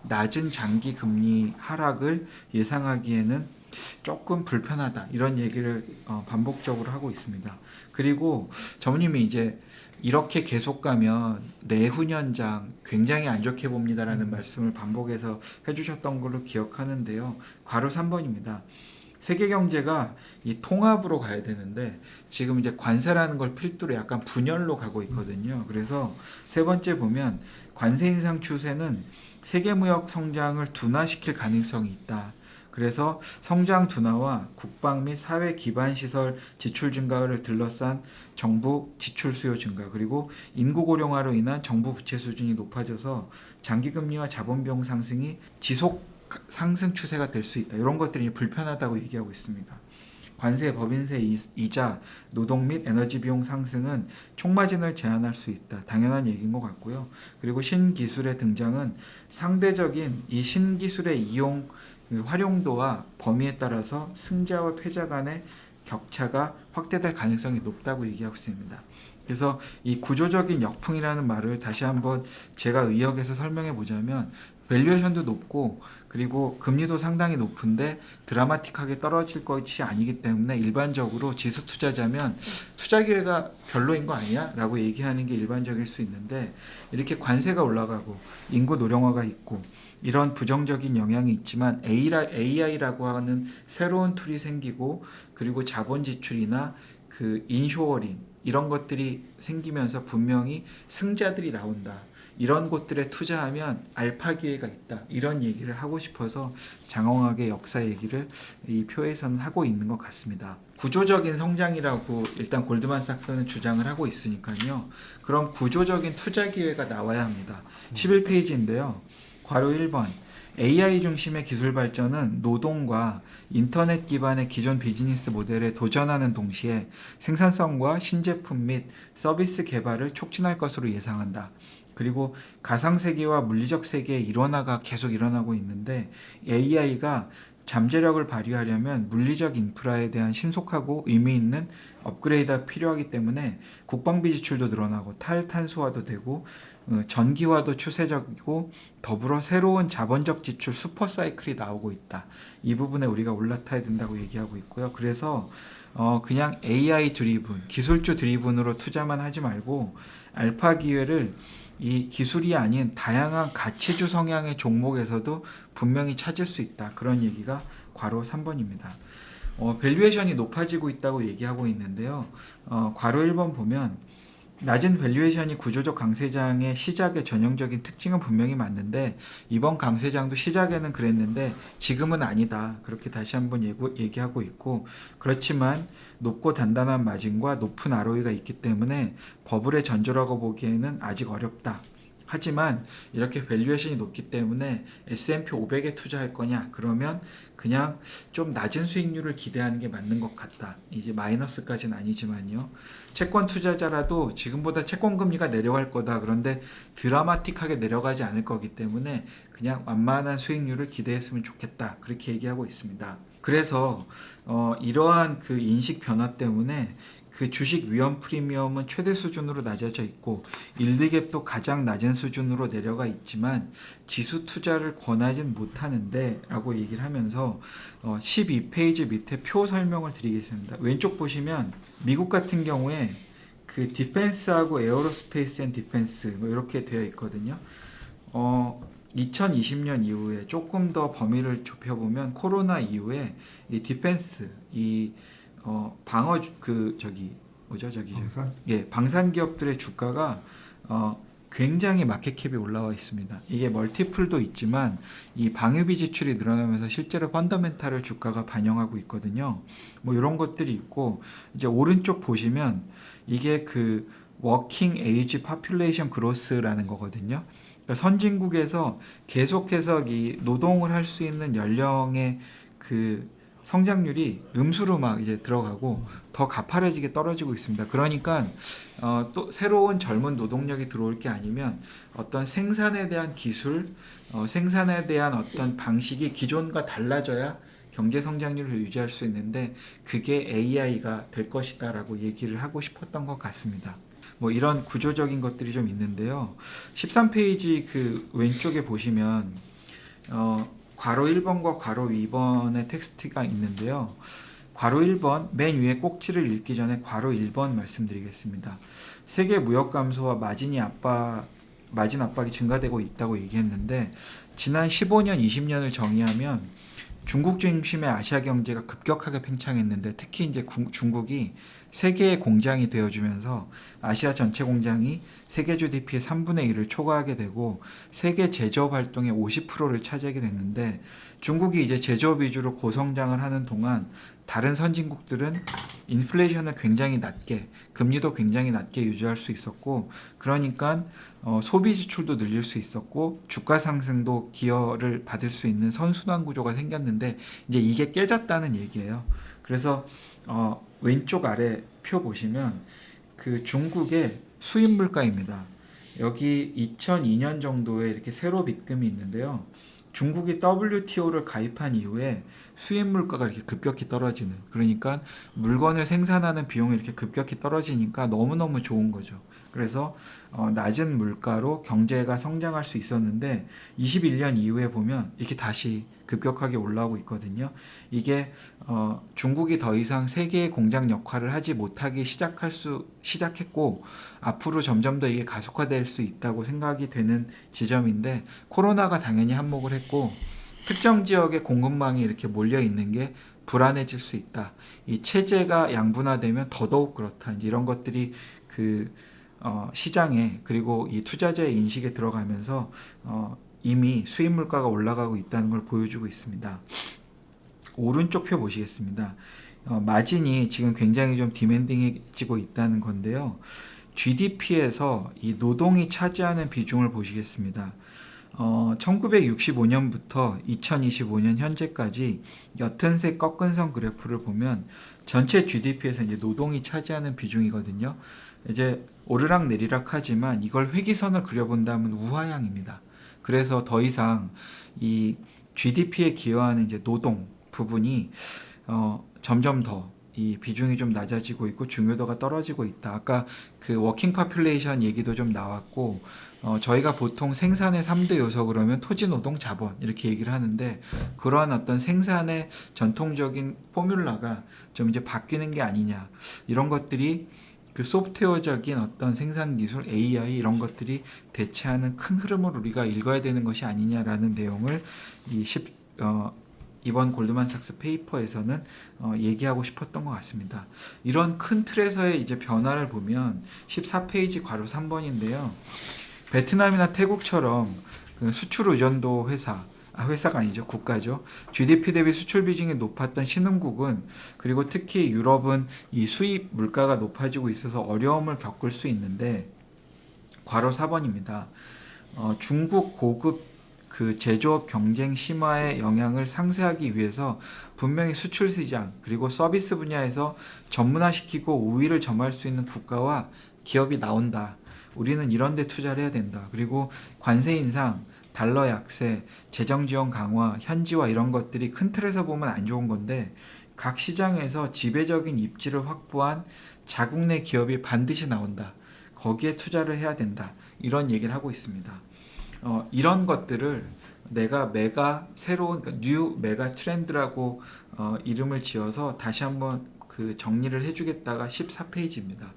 낮은 장기 금리 하락을 예상하기에는 조금 불편하다 이런 얘기를 반복적으로 하고 있습니다. 그리고 전무님이 이제 이렇게 계속 가면 내후년장 굉장히 안 좋게 봅니다라는 말씀을 반복해서 해주셨던 걸로 기억하는데요. 괄호 3번입니다. 세계 경제가 이 통합으로 가야 되는데 지금 이제 관세라는 걸 필두로 약간 분열로 가고 있거든요. 그래서 세 번째 보면 관세 인상 추세는 세계 무역 성장을 둔화시킬 가능성이 있다. 그래서 성장 둔화와 국방 및 사회 기반 시설 지출 증가를 둘러싼 정부 지출 수요 증가 그리고 인구 고령화로 인한 정부 부채 수준이 높아져서 장기 금리와 자본 비용 상승이 지속 상승 추세가 될 수 있다. 이런 것들이 불편하다고 얘기하고 있습니다. 관세, 법인세, 이자, 노동 및 에너지 비용 상승은 총마진을 제한할 수 있다. 당연한 얘기인 것 같고요. 그리고 신기술의 등장은 상대적인 이 신기술의 이용 활용도와 범위에 따라서 승자와 패자 간의 격차가 확대될 가능성이 높다고 얘기하고 있습니다. 그래서 이 구조적인 역풍이라는 말을 다시 한번 제가 의역해서 설명해 보자면 밸류에이션도 높고 그리고 금리도 상당히 높은데 드라마틱하게 떨어질 것이 아니기 때문에 일반적으로 지수 투자자면 투자 기회가 별로인 거 아니야? 라고 얘기하는 게 일반적일 수 있는데 이렇게 관세가 올라가고 인구 노령화가 있고 이런 부정적인 영향이 있지만 AI라고 하는 새로운 툴이 생기고 그리고 자본 지출이나 그 인쇼어링 이런 것들이 생기면서 분명히 승자들이 나온다. 이런 곳들에 투자하면 알파 기회가 있다. 이런 얘기를 하고 싶어서 장황하게 역사 얘기를 이 표에서는 하고 있는 것 같습니다. 구조적인 성장이라고 일단 골드만삭스는 주장을 하고 있으니까요. 그럼 구조적인 투자 기회가 나와야 합니다. 11페이지인데요. 괄호 1번 AI 중심의 기술 발전은 노동과 인터넷 기반의 기존 비즈니스 모델에 도전하는 동시에 생산성과 신제품 및 서비스 개발을 촉진할 것으로 예상한다. 그리고 가상세계와 물리적 세계의 일원화가 계속 일어나고 있는데 AI가 잠재력을 발휘하려면 물리적 인프라에 대한 신속하고 의미 있는 업그레이드가 필요하기 때문에 국방비 지출도 늘어나고 탈탄소화도 되고 전기화도 추세적이고 더불어 새로운 자본적 지출 슈퍼사이클이 나오고 있다. 이 부분에 우리가 올라타야 된다고 얘기하고 있고요. 그래서 그냥 AI 드리븐, 기술주 드리븐으로 투자만 하지 말고 알파 기회를 이 기술이 아닌 다양한 가치주 성향의 종목에서도 분명히 찾을 수 있다. 그런 얘기가 괄호 3번입니다. 밸류에이션이 높아지고 있다고 얘기하고 있는데요. 괄호 1번 보면 낮은 밸류에이션이 구조적 강세장의 시작의 전형적인 특징은 분명히 맞는데 이번 강세장도 시작에는 그랬는데 지금은 아니다. 그렇게 다시 한번 얘기하고 있고 그렇지만 높고 단단한 마진과 높은 ROE가 있기 때문에 버블의 전조라고 보기에는 아직 어렵다. 하지만 이렇게 밸류에이션이 높기 때문에 S&P 500에 투자할 거냐? 그러면 그냥 좀 낮은 수익률을 기대하는 게 맞는 것 같다. 이제 마이너스까지는 아니지만요. 채권 투자자라도 지금보다 채권 금리가 내려갈 거다. 그런데 드라마틱하게 내려가지 않을 거기 때문에 그냥 완만한 수익률을 기대했으면 좋겠다. 그렇게 얘기하고 있습니다. 그래서 이러한 그 인식 변화 때문에 그 주식 위험 프리미엄은 최대 수준으로 낮아져 있고 일드갭도 가장 낮은 수준으로 내려가 있지만 지수 투자를 권하진 못하는데 라고 얘기를 하면서 12페이지 밑에 표 설명을 드리겠습니다. 왼쪽 보시면 미국 같은 경우에 그 디펜스하고 에어로스페이스 앤 디펜스 뭐 이렇게 되어 있거든요. 2020년 이후에 조금 더 범위를 좁혀보면 코로나 이후에 이 디펜스 방어 방산 기업들의 주가가 굉장히 마켓캡이 올라와 있습니다. 이게 멀티플도 있지만 이 방위비 지출이 늘어나면서 실제로 펀더멘탈을 주가가 반영하고 있거든요. 뭐 이런 것들이 있고 이제 오른쪽 보시면 이게 그 워킹 에이지 파퓰레이션 그로스라는 거거든요. 그러니까 선진국에서 계속해서 이 노동을 할 수 있는 연령의 그 성장률이 음수로 막 이제 들어가고 더 가파르지게 떨어지고 있습니다. 그러니까 또 새로운 젊은 노동력이 들어올 게 아니면 어떤 생산에 대한 기술, 생산에 대한 어떤 방식이 기존과 달라져야 경제 성장률을 유지할 수 있는데 그게 AI가 될 것이다라고 얘기를 하고 싶었던 것 같습니다. 뭐 이런 구조적인 것들이 좀 있는데요. 13페이지 그 왼쪽에 보시면 괄호 1번과 괄호 2번의 텍스트가 있는데요. 괄호 1번 맨 위에 꼭지를 읽기 전에 괄호 1번 말씀드리겠습니다. 세계 무역 감소와 마진 압박이 증가되고 있다고 얘기했는데 지난 15년, 20년을 정의하면 중국 중심의 아시아 경제가 급격하게 팽창했는데 특히 이제 중국이 세계의 공장이 되어주면서 아시아 전체 공장이 세계 GDP의 3분의 1을 초과하게 되고 세계 제조업 활동의 50%를 차지하게 됐는데 중국이 이제 제조업 위주로 고성장을 하는 동안 다른 선진국들은 인플레이션을 굉장히 낮게, 금리도 굉장히 낮게 유지할 수 있었고 그러니까 소비 지출도 늘릴 수 있었고 주가 상승도 기여를 받을 수 있는 선순환 구조가 생겼는데 이제 이게 깨졌다는 얘기예요. 그래서 왼쪽 아래 표 보시면 그 중국의 수입 물가입니다. 여기 2002년 정도에 이렇게 세로 빗금이 있는데요. 중국이 WTO를 가입한 이후에 수입 물가가 이렇게 급격히 떨어지는, 그러니까 물건을 생산하는 비용이 이렇게 급격히 떨어지니까 너무너무 좋은 거죠. 그래서 낮은 물가로 경제가 성장할 수 있었는데 21년 이후에 보면 이렇게 다시 급격하게 올라오고 있거든요. 이게 중국이 더 이상 세계의 공장 역할을 하지 못하기 시작했고 앞으로 점점 더 이게 가속화될 수 있다고 생각이 되는 지점인데 코로나가 당연히 한몫을 했고 특정 지역의 공급망이 이렇게 몰려 있는 게 불안해질 수 있다. 이 체제가 양분화되면 더더욱 그렇다. 이제 이런 것들이 그 시장에 그리고 이 투자자의 인식에 들어가면서 이미 수입 물가가 올라가고 있다는 걸 보여주고 있습니다. 오른쪽 표 보시겠습니다. 마진이 지금 굉장히 좀 디맨딩해지고 있다는 건데요. GDP에서 이 노동이 차지하는 비중을 보시겠습니다. 1965년부터 2025년 현재까지 옅은색 꺾은 선 그래프를 보면 전체 GDP에서 이제 노동이 차지하는 비중이거든요. 이제 오르락 내리락 하지만 이걸 회기선을 그려본다면 우하향입니다. 그래서 더 이상 이 GDP에 기여하는 이제 노동 부분이 점점 더 이 비중이 좀 낮아지고 있고 중요도가 떨어지고 있다. 아까 그 워킹 파퓰레이션 얘기도 좀 나왔고 저희가 보통 생산의 3대 요소 그러면 토지, 노동, 자본 이렇게 얘기를 하는데 그러한 어떤 생산의 전통적인 포뮬라가 좀 이제 바뀌는 게 아니냐. 이런 것들이 그 소프트웨어적인 어떤 생산 기술, AI 이런 것들이 대체하는 큰 흐름을 우리가 읽어야 되는 것이 아니냐라는 내용을 이번 골드만삭스 페이퍼에서는 얘기하고 싶었던 것 같습니다. 이런 큰 틀에서의 이제 변화를 보면 14페이지 괄호 3번인데요. 베트남이나 태국처럼 그 수출 의존도 회사가 아니죠. 국가죠. GDP 대비 수출 비중이 높았던 신흥국은 그리고 특히 유럽은 이 수입 물가가 높아지고 있어서 어려움을 겪을 수 있는데 괄호 4번입니다. 중국 고급 그 제조업 경쟁 심화의 영향을 상쇄하기 위해서 분명히 수출 시장 그리고 서비스 분야에서 전문화시키고 우위를 점할 수 있는 국가와 기업이 나온다. 우리는 이런 데 투자를 해야 된다. 그리고 관세 인상, 달러 약세, 재정 지원 강화, 현지화 이런 것들이 큰 틀에서 보면 안 좋은 건데 각 시장에서 지배적인 입지를 확보한 자국 내 기업이 반드시 나온다. 거기에 투자를 해야 된다. 이런 얘기를 하고 있습니다. 이런 것들을 내가 새로운 뉴 메가 트렌드라고 이름을 지어서 다시 한번 그 정리를 해주겠다가 14페이지입니다.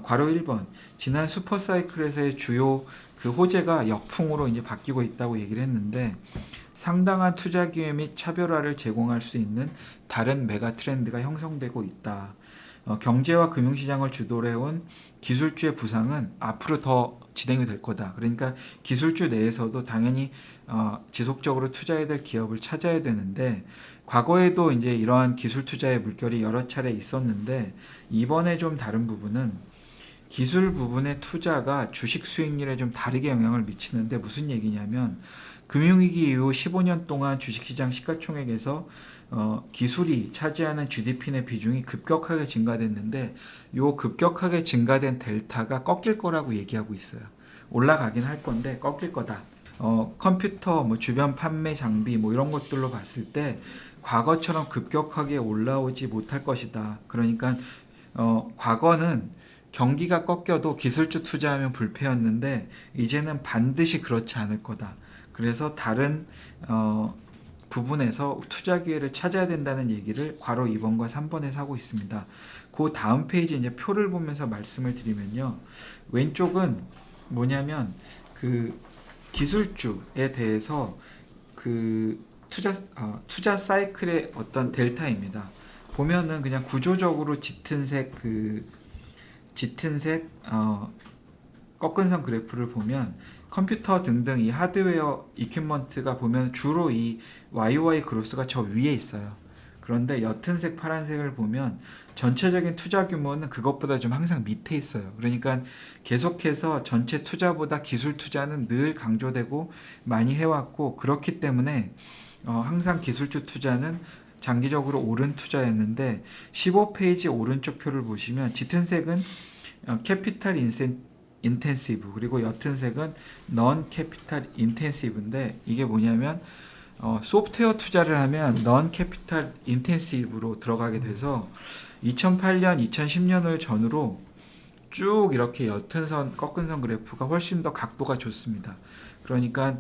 괄호 1번 지난 슈퍼사이클에서의 주요 그 호재가 역풍으로 이제 바뀌고 있다고 얘기를 했는데 상당한 투자 기회 및 차별화를 제공할 수 있는 다른 메가 트렌드가 형성되고 있다. 경제와 금융시장을 주도로 해온 기술주의 부상은 앞으로 더 진행이 될 거다. 그러니까 기술주 내에서도 당연히 지속적으로 투자해야 될 기업을 찾아야 되는데 과거에도 이제 이러한 기술 투자의 물결이 여러 차례 있었는데 이번에 좀 다른 부분은 기술 부분의 투자가 주식 수익률에 좀 다르게 영향을 미치는데 무슨 얘기냐면 금융위기 이후 15년 동안 주식시장 시가총액에서 기술이 차지하는 GDP 내 비중이 급격하게 증가됐는데 이 급격하게 증가된 델타가 꺾일 거라고 얘기하고 있어요. 올라가긴 할 건데 꺾일 거다. 컴퓨터, 뭐 주변 판매 장비 뭐 이런 것들로 봤을 때 과거처럼 급격하게 올라오지 못할 것이다. 그러니까 과거는 경기가 꺾여도 기술주 투자하면 불패였는데 이제는 반드시 그렇지 않을 거다. 그래서 다른 부분에서 투자 기회를 찾아야 된다는 얘기를 괄호 2번과 3번에서 하고 있습니다. 그 다음 페이지 이제 표를 보면서 말씀을 드리면요. 왼쪽은 뭐냐면 그 기술주에 대해서 그 투자 사이클의 어떤 델타입니다. 보면은 그냥 구조적으로 짙은색 꺾은 선 그래프를 보면 컴퓨터 등등 이 하드웨어 이퀴먼트가 보면 주로 이 YY 그로스가 저 위에 있어요. 그런데 옅은색 파란색을 보면 전체적인 투자 규모는 그것보다 좀 항상 밑에 있어요. 그러니까 계속해서 전체 투자보다 기술 투자는 늘 강조되고 많이 해왔고 그렇기 때문에 항상 기술주 투자는 장기적으로 옳은 투자였는데 15페이지 오른쪽 표를 보시면 짙은 색은 캐피탈 인텐시브 그리고 옅은 색은 넌 캐피탈 인텐시브인데 이게 뭐냐면 소프트웨어 투자를 하면 넌 캐피탈 인텐시브로 들어가게 돼서 2008년, 2010년을 전후로 쭉 이렇게 옅은 선, 꺾은 선 그래프가 훨씬 더 각도가 좋습니다. 그러니까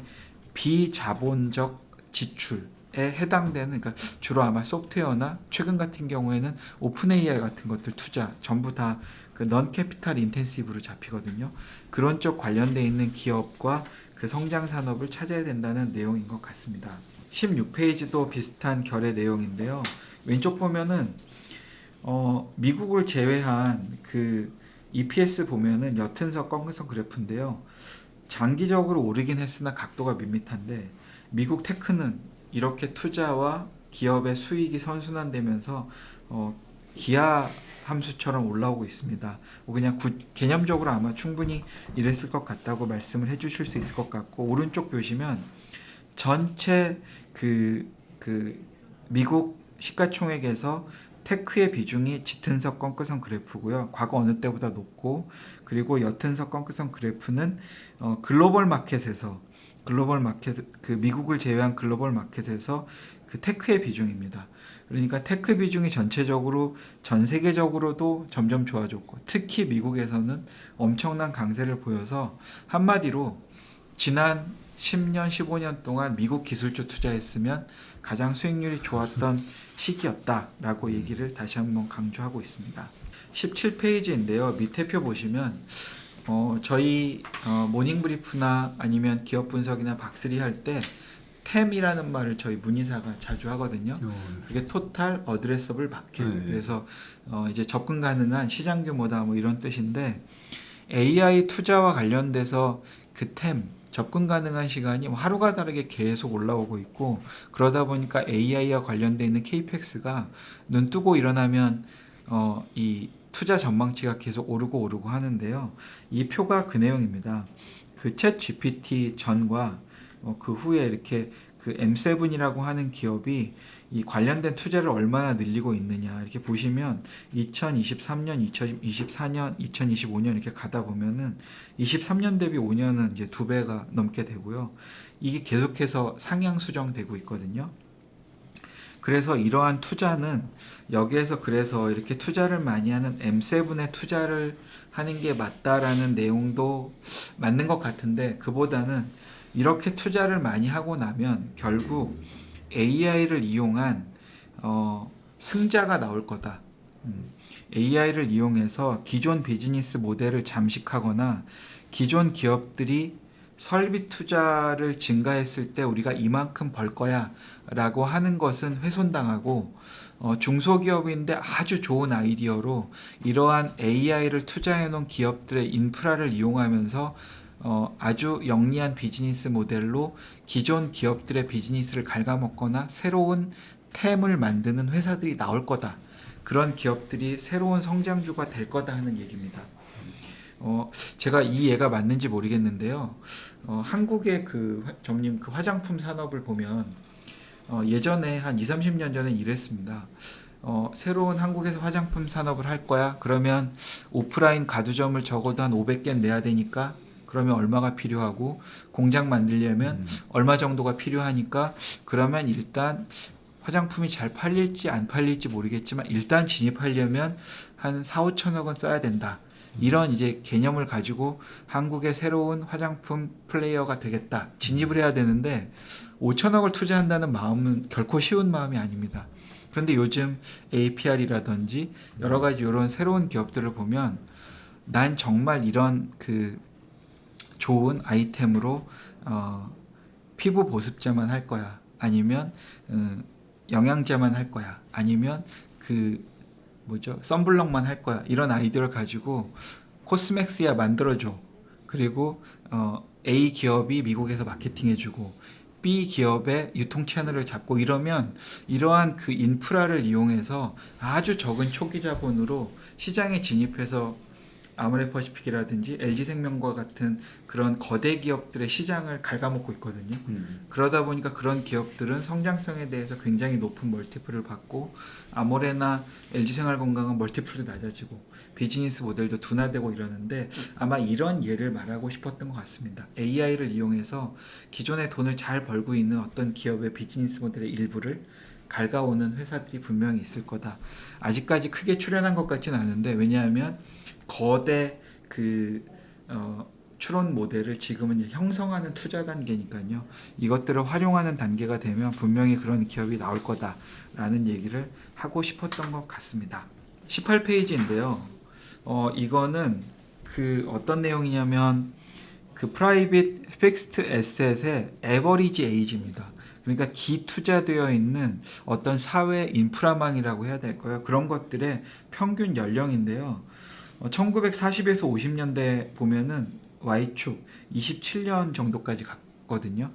비자본적 지출에 해당되는 그러니까 주로 아마 소프트웨어나 최근 같은 경우에는 오픈 AI 같은 것들 투자 전부 다 그 넌 캐피탈 인텐시브로 잡히거든요. 그런 쪽 관련돼 있는 기업과 그 성장 산업을 찾아야 된다는 내용인 것 같습니다. 16페이지도 비슷한 결의 내용인데요. 왼쪽 보면은 미국을 제외한 그 EPS 보면은 옅은 선 꺾은 선 그래프인데요. 장기적으로 오르긴 했으나 각도가 밋밋한데 미국 테크는 이렇게 투자와 기업의 수익이 선순환되면서 기하 함수처럼 올라오고 있습니다. 그냥 개념적으로 아마 충분히 이랬을 것 같다고 말씀을 해주실 수 있을 것 같고 오른쪽 보시면 전체 그 미국 시가총액에서 테크의 비중이 짙은 선 꺾은 선 그래프고요. 과거 어느 때보다 높고 그리고 옅은 선 꺾은 선 그래프는 글로벌 마켓에서 그 미국을 제외한 글로벌 마켓에서 그 테크의 비중입니다. 그러니까 테크 비중이 전체적으로 전 세계적으로도 점점 좋아졌고 특히 미국에서는 엄청난 강세를 보여서 한마디로 지난 10년, 15년 동안 미국 기술주 투자했으면 가장 수익률이 좋았던 시기였다라고 얘기를 다시 한번 강조하고 있습니다. 17페이지인데요. 밑에 표 보시면 저희 모닝브리프나 아니면 기업 분석이나 박스리 할 때 템이라는 말을 저희 문의사가 자주 하거든요. 그게 토탈 어드레서블 마켓. 그래서 이제 접근 가능한 시장 규모다 뭐 이런 뜻인데 AI 투자와 관련돼서 그 템 접근 가능한 시간이 하루가 다르게 계속 올라오고 있고 그러다 보니까 AI와 관련돼 있는 KPX가 눈 뜨고 일어나면 이 투자 전망치가 계속 오르고 하는데요. 이 표가 그 내용입니다. 그 챗 GPT 전과 그 후에 이렇게 그 M7이라고 하는 기업이 이 관련된 투자를 얼마나 늘리고 있느냐 이렇게 보시면 2023년, 2024년, 2025년 이렇게 가다 보면은 23년 대비 5년은 이제 2배가 넘게 되고요. 이게 계속해서 상향 수정되고 있거든요. 그래서 이러한 투자는 여기에서 그래서 이렇게 투자를 많이 하는 M7에 투자를 하는 게 맞다라는 내용도 맞는 것 같은데 그보다는 이렇게 투자를 많이 하고 나면 결국 AI를 이용한 승자가 나올 거다. AI를 이용해서 기존 비즈니스 모델을 잠식하거나 기존 기업들이 설비 투자를 증가했을 때 우리가 이만큼 벌 거야 라고 하는 것은 훼손당하고 중소기업인데 아주 좋은 아이디어로 이러한 AI를 투자해 놓은 기업들의 인프라를 이용하면서 아주 영리한 비즈니스 모델로 기존 기업들의 비즈니스를 갉아먹거나 새로운 템을 만드는 회사들이 나올 거다. 그런 기업들이 새로운 성장주가 될 거다 하는 얘기입니다. 제가 이 예가 맞는지 모르겠는데요. 한국의 점님 그 화장품 산업을 보면 예전에 한 2, 30년 전에 이랬습니다. 새로운 한국에서 화장품 산업을 할 거야. 그러면 오프라인 가두점을 적어도 한 500개 내야 되니까 그러면 얼마가 필요하고 공장 만들려면 얼마 정도가 필요하니까 그러면 일단 화장품이 잘 팔릴지 안 팔릴지 모르겠지만 일단 진입하려면 한 4, 5천억 원 써야 된다. 이런 이제 개념을 가지고 한국의 새로운 화장품 플레이어가 되겠다. 진입을 해야 되는데 5천억을 투자한다는 마음은 결코 쉬운 마음이 아닙니다. 그런데 요즘 APR이라든지 여러 가지 이런 새로운 기업들을 보면 난 정말 이런 좋은 아이템으로 피부 보습제만 할 거야. 아니면 영양제만 할 거야. 아니면 선블럭만 할 거야. 이런 아이디어를 가지고 코스맥스야 만들어줘. 그리고 A 기업이 미국에서 마케팅해주고 B 기업의 유통 채널을 잡고 이러면 이러한 인프라를 이용해서 아주 적은 초기 자본으로 시장에 진입해서 아모레퍼시픽이라든지 LG생명과 같은 그런 거대 기업들의 시장을 갉아먹고 있거든요. 그러다 보니까 그런 기업들은 성장성에 대해서 굉장히 높은 멀티플을 받고 아모레나 LG생활건강은 멀티플도 낮아지고 비즈니스 모델도 둔화되고 이러는데 아마 이런 예를 말하고 싶었던 것 같습니다. AI를 이용해서 기존에 돈을 잘 벌고 있는 어떤 기업의 비즈니스 모델의 일부를 갉아오는 회사들이 분명히 있을 거다. 아직까지 크게 출현한 것 같지는 않은데 왜냐하면 거대 추론 모델을 지금은 이제 형성하는 투자 단계니까요. 이것들을 활용하는 단계가 되면 분명히 그런 기업이 나올 거다라는 얘기를 하고 싶었던 것 같습니다. 18페이지인데요. 이거는 어떤 내용이냐면 프라이빗 픽스트 에셋의 에버리지 에이지입니다. 그러니까 기투자되어 있는 어떤 사회 인프라망이라고 해야 될까요? 그런 것들의 평균 연령인데요. 1940에서 50년대 보면은 Y축 27년 정도까지 갔거든요.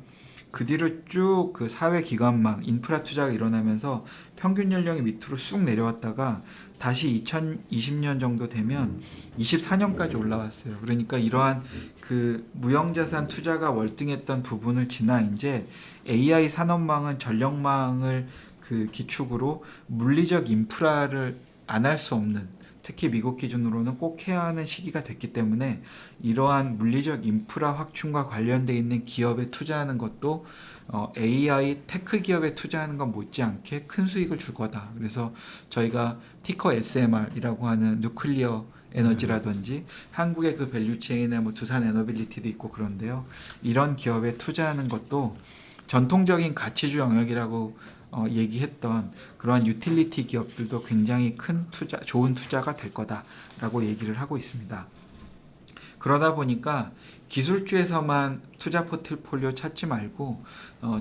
그 뒤로 쭉 사회 기관망 인프라 투자가 일어나면서 평균 연령이 밑으로 쑥 내려왔다가 다시 2020년 정도 되면 24년까지 올라왔어요. 그러니까 이러한 무형자산 투자가 월등했던 부분을 지나 이제 AI 산업망은 전력망을 기축으로 물리적 인프라를 안 할 수 없는 특히 미국 기준으로는 꼭 해야 하는 시기가 됐기 때문에 이러한 물리적 인프라 확충과 관련되어 있는 기업에 투자하는 것도 AI 테크 기업에 투자하는 것 못지않게 큰 수익을 줄 거다. 그래서 저희가 티커 SMR이라고 하는 누클리어 에너지라든지 한국의 밸류체인에 두산 에너빌리티도 있고 그런데요. 이런 기업에 투자하는 것도 전통적인 가치주 영역이라고 얘기했던 그러한 유틸리티 기업들도 굉장히 큰 투자, 좋은 투자가 될 거다라고 얘기를 하고 있습니다. 그러다 보니까 기술주에서만 투자 포트폴리오 찾지 말고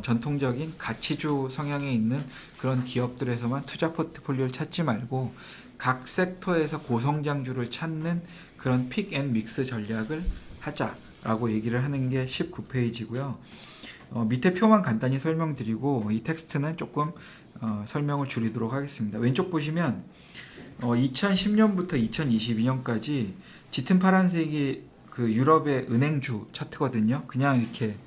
전통적인 가치주 성향에 있는 그런 기업들에서만 투자 포트폴리오를 찾지 말고 각 섹터에서 고성장주를 찾는 그런 픽 앤 믹스 전략을 하자라고 얘기를 하는 게 19페이지고요. 밑에 표만 간단히 설명드리고 이 텍스트는 조금 설명을 줄이도록 하겠습니다. 왼쪽 보시면 2010년부터 2022년까지 짙은 파란색이 유럽의 은행주 차트거든요. 그냥 이렇게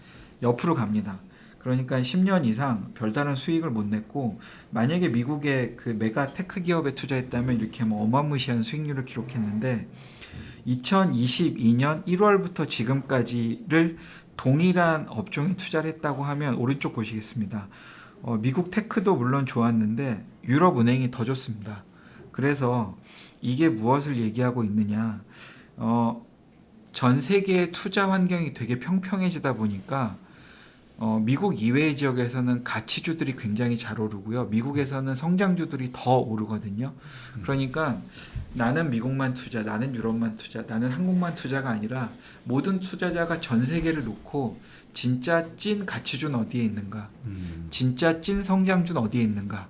옆으로 갑니다. 그러니까 10년 이상 별다른 수익을 못 냈고 만약에 미국의 메가 테크 기업에 투자했다면 이렇게 어마무시한 수익률을 기록했는데 2022년 1월부터 지금까지를 동일한 업종에 투자를 했다고 하면 오른쪽 보시겠습니다. 미국 테크도 물론 좋았는데 유럽 은행이 더 좋습니다. 그래서 이게 무엇을 얘기하고 있느냐? 전 세계의 투자 환경이 되게 평평해지다 보니까 미국 이외의 지역에서는 가치주들이 굉장히 잘 오르고요. 미국에서는 성장주들이 더 오르거든요. 그러니까 나는 미국만 투자, 나는 유럽만 투자, 나는 한국만 투자가 아니라 모든 투자자가 전 세계를 놓고 진짜 찐 가치주는 어디에 있는가, 진짜 찐 성장주는 어디에 있는가,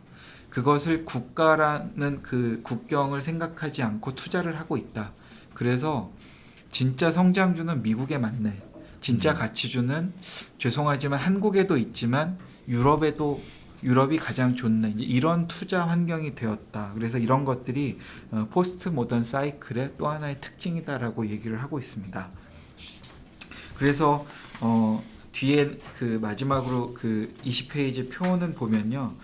그것을 국가라는 국경을 생각하지 않고 투자를 하고 있다. 그래서 진짜 성장주는 미국에 많네. 진짜 가치주는 죄송하지만 한국에도 있지만 유럽에도 유럽이 가장 좋네. 이런 투자 환경이 되었다. 그래서 이런 것들이 포스트 모던 사이클의 또 하나의 특징이다라고 얘기를 하고 있습니다. 그래서 뒤에 그 마지막으로 그 20페이지 표는 보면요.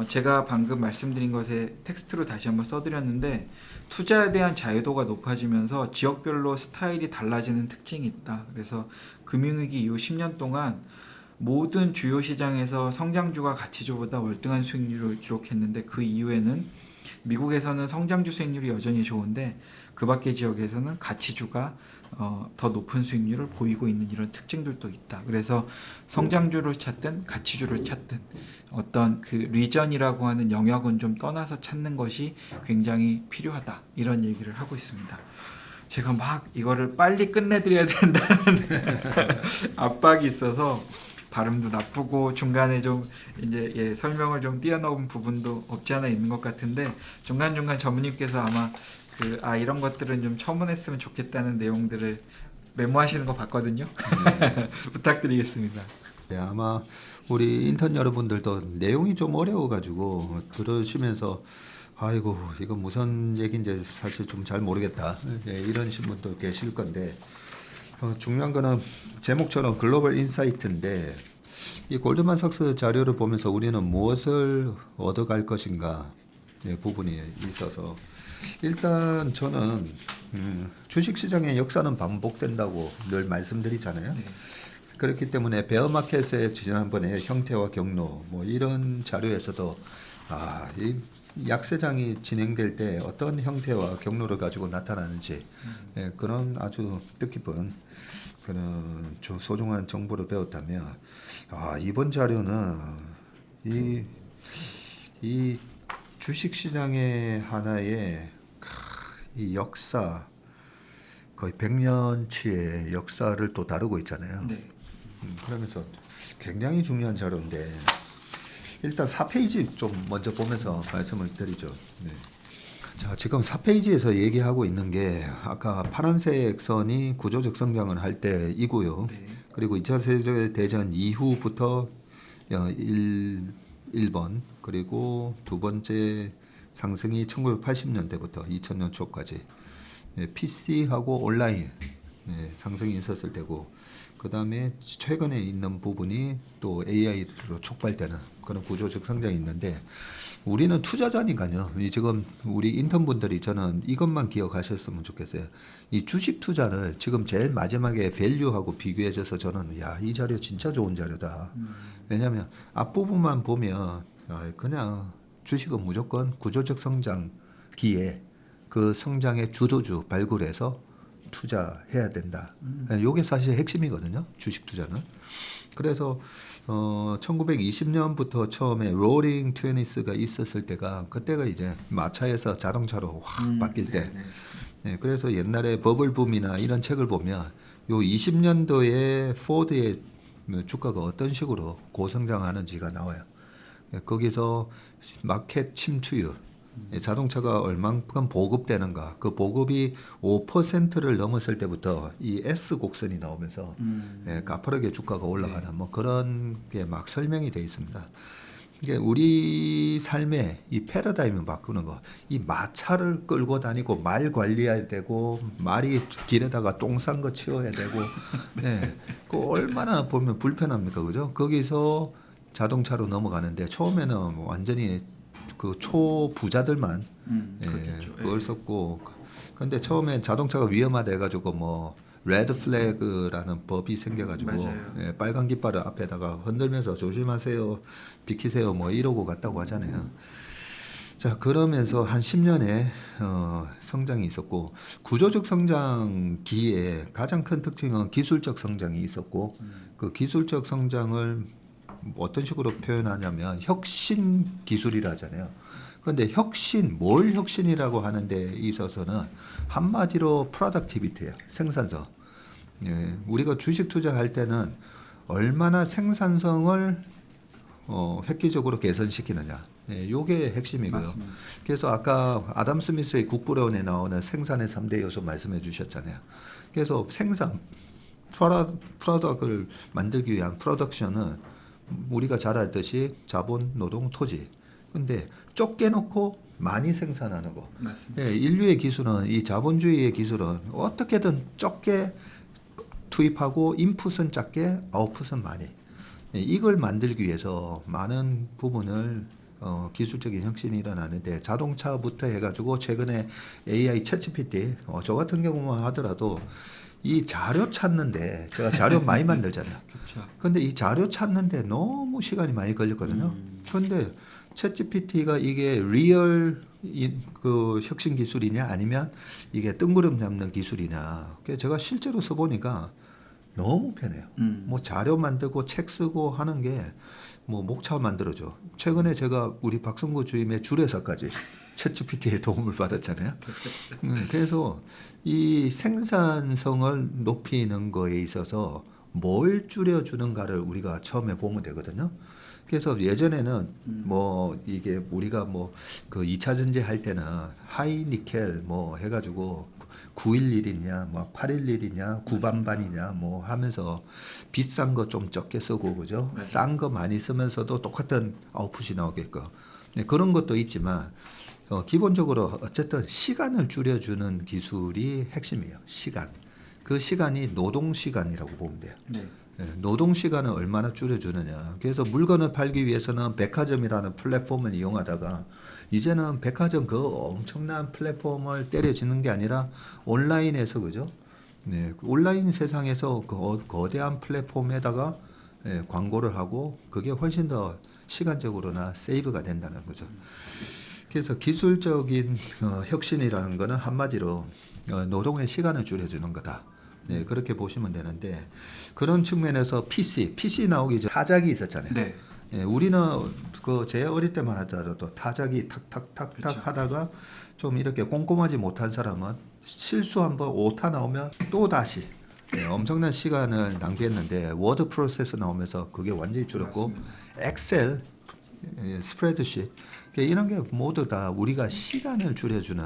제가 방금 말씀드린 것에 텍스트로 다시 한번 써드렸는데 투자에 대한 자유도가 높아지면서 지역별로 스타일이 달라지는 특징이 있다. 그래서 금융위기 이후 10년 동안 모든 주요 시장에서 성장주가 가치주보다 월등한 수익률을 기록했는데 그 이후에는 미국에서는 성장주 수익률이 여전히 좋은데 그 밖의 지역에서는 가치주가 더 높은 수익률을 보이고 있는 이런 특징들도 있다. 그래서 성장주를 찾든 가치주를 찾든 어떤 그 리전이라고 하는 영역은 좀 떠나서 찾는 것이 굉장히 필요하다. 이런 얘기를 하고 있습니다. 제가 막 이거를 빨리 끝내드려야 된다는 압박이 있어서 발음도 나쁘고 중간에 좀 이제 설명을 좀 뛰어넘은 부분도 없지 않아 있는 것 같은데 중간중간 전무님께서 아마 이런 것들은 좀 첨언했으면 좋겠다는 내용들을 메모하시는 거 봤거든요. 부탁드리겠습니다. 네, 아마 우리 인턴 여러분들도 내용이 좀 어려워가지고 들으시면서 아이고 이건 무슨 얘기인지 사실 좀 잘 모르겠다 이러신 분도 계실 건데 중요한 거는 제목처럼 글로벌 인사이트인데 이 골드만삭스 자료를 보면서 우리는 무엇을 얻어갈 것인가 부분이 있어서 일단 저는 주식시장의 역사는 반복된다고 늘 말씀드리잖아요. 네. 그렇기 때문에 베어마켓의 지난번에 형태와 경로 뭐 이런 자료에서도 이 약세장이 진행될 때 어떤 형태와 경로를 가지고 나타나는지 그런 아주 뜻깊은 그런 소중한 정보를 배웠다면 이번 자료는 이 주식시장의 하나의 이 역사 거의 100년치의 역사를 또 다루고 있잖아요. 네. 그러면서 굉장히 중요한 자료인데 일단 4페이지 좀 먼저 보면서 말씀을 드리죠. 네. 자, 지금 4페이지에서 얘기하고 있는 게 아까 파란색 선이 구조적 성장을 할 때이고요. 네. 그리고 2차 세계대전 이후부터 1번 그리고 두 번째 상승이 1980년대부터 2000년 초까지 PC하고 온라인 상승이 있었을 때고 그 다음에 최근에 있는 부분이 또 AI로 촉발되는 그런 구조적 성장이 있는데 우리는 투자자니까요. 지금 우리 인턴분들이 저는 이것만 기억하셨으면 좋겠어요. 이 주식 투자를 지금 제일 마지막에 밸류하고 비교해줘서 저는 이 자료 진짜 좋은 자료다. 왜냐하면 앞부분만 보면 그냥 주식은 무조건 구조적 성장기에 그 성장의 주도주 발굴해서 투자해야 된다. 이게 사실 핵심이거든요. 주식 투자는. 그래서 1920년부터 처음에 로링 트웬티스가 있었을 때가 그때가 이제 마차에서 자동차로 확 바뀔 때. 그래서 옛날에 버블붐이나 이런 책을 보면 요 20년도에 포드의 주가가 어떤 식으로 고성장하는지가 나와요. 거기서 마켓 침투율 자동차가 얼만큼 보급되는가 그 보급이 5%를 넘었을 때부터 이 S 곡선이 나오면서 가파르게 주가가 올라가는 뭐 그런 게 막 설명이 돼 있습니다. 이게 우리 삶의 이 패러다임을 바꾸는 거, 이 마차를 끌고 다니고 말 관리해야 되고 말이 길에다가 똥 싼 거 치워야 되고, 그 얼마나 보면 불편합니까, 그죠? 거기서 자동차로 넘어가는데 처음에는 완전히 그 초부자들만 그걸 썼고 근데 처음에 자동차가 위험하다 해가지고 뭐 레드 플래그라는 법이 생겨가지고 빨간 깃발을 앞에다가 흔들면서 조심하세요 비키세요 뭐 이러고 갔다고 하잖아요. 자 그러면서 한 10년의 성장이 있었고 구조적 성장기에 가장 큰 특징은 기술적 성장이 있었고 그 기술적 성장을 어떤 식으로 표현하냐면 혁신 기술이라 하잖아요. 그런데 뭘 혁신이라고 하는 데 있어서는 한마디로 프로덕티비티예요. 생산성. 우리가 주식 투자할 때는 얼마나 생산성을 획기적으로 개선시키느냐. 요게 핵심이고요. 맞습니다. 그래서 아까 아담 스미스의 국부론에 나오는 생산의 3대 요소 말씀해 주셨잖아요. 그래서 생산, 프로덕트를 만들기 위한 프로덕션은 우리가 잘 알듯이 자본, 노동, 토지. 근데 좁게 놓고 많이 생산하는 거. 맞습니다. 예, 인류의 기술은 이 자본주의의 기술은 어떻게든 적게 투입하고 인풋은 작게 아웃풋은 많이. 예, 이걸 만들기 위해서 많은 부분을 기술적인 혁신이 일어나는데 자동차부터 해가지고 최근에 AI 챗GPT 저 같은 경우만 하더라도 이 자료 찾는데 제가 자료 많이 만들잖아요. 그렇죠. 근데 이 자료 찾는데 너무 시간이 많이 걸렸거든요. 근데 챗GPT가 이게 리얼 그 혁신 기술이냐 아니면 이게 뜬구름 잡는 기술이냐. 그래서 제가 실제로 써보니까 너무 편해요. 뭐 자료 만들고 책 쓰고 하는 게 뭐 목차 만들어줘. 최근에 제가 우리 박성구 주임의 줄에서까지 챗GPT의 도움을 받았잖아요. 그래서 이 생산성을 높이는 거에 있어서 뭘 줄여주는가를 우리가 처음에 보면 되거든요. 그래서 예전에는 뭐 이게 우리가 뭐 그 2차 전지 할 때는 하이 니켈 뭐 해가지고 911이냐 뭐 811이냐 9반반이냐 뭐 하면서 비싼 거 좀 적게 쓰고 그죠? 맞아요. 싼 거 많이 쓰면서도 똑같은 아웃풋이 나오게끔 네, 그런 것도 있지만 기본적으로 어쨌든 시간을 줄여주는 기술이 핵심이에요. 시간. 그 시간이 노동 시간이라고 보면 돼요. 네. 예, 노동 시간을 얼마나 줄여주느냐. 그래서 물건을 팔기 위해서는 백화점이라는 플랫폼을 이용하다가 이제는 백화점 그 엄청난 플랫폼을 때려지는 게 아니라 온라인에서 그죠? 네, 온라인 세상에서 그 거대한 플랫폼에다가 광고를 하고 그게 훨씬 더 시간적으로나 세이브가 된다는 거죠. 그래서 기술적인 혁신이라는 거는 한마디로 노동의 시간을 줄여주는 거다. 네, 그렇게 보시면 되는데 그런 측면에서 PC 나오기 전 타작이 있었잖아요. 네. 예, 우리는 그 제 어릴 때만 하더라도 타작이 탁탁탁탁 그렇죠. 하다가 좀 이렇게 꼼꼼하지 못한 사람은 실수 한번 오타 나오면 또 다시 엄청난 시간을 낭비했는데 워드 프로세스 나오면서 그게 완전히 줄었고 맞습니다. 엑셀, 스프레드शी트 이런 게 모두 다 우리가 시간을 줄여주는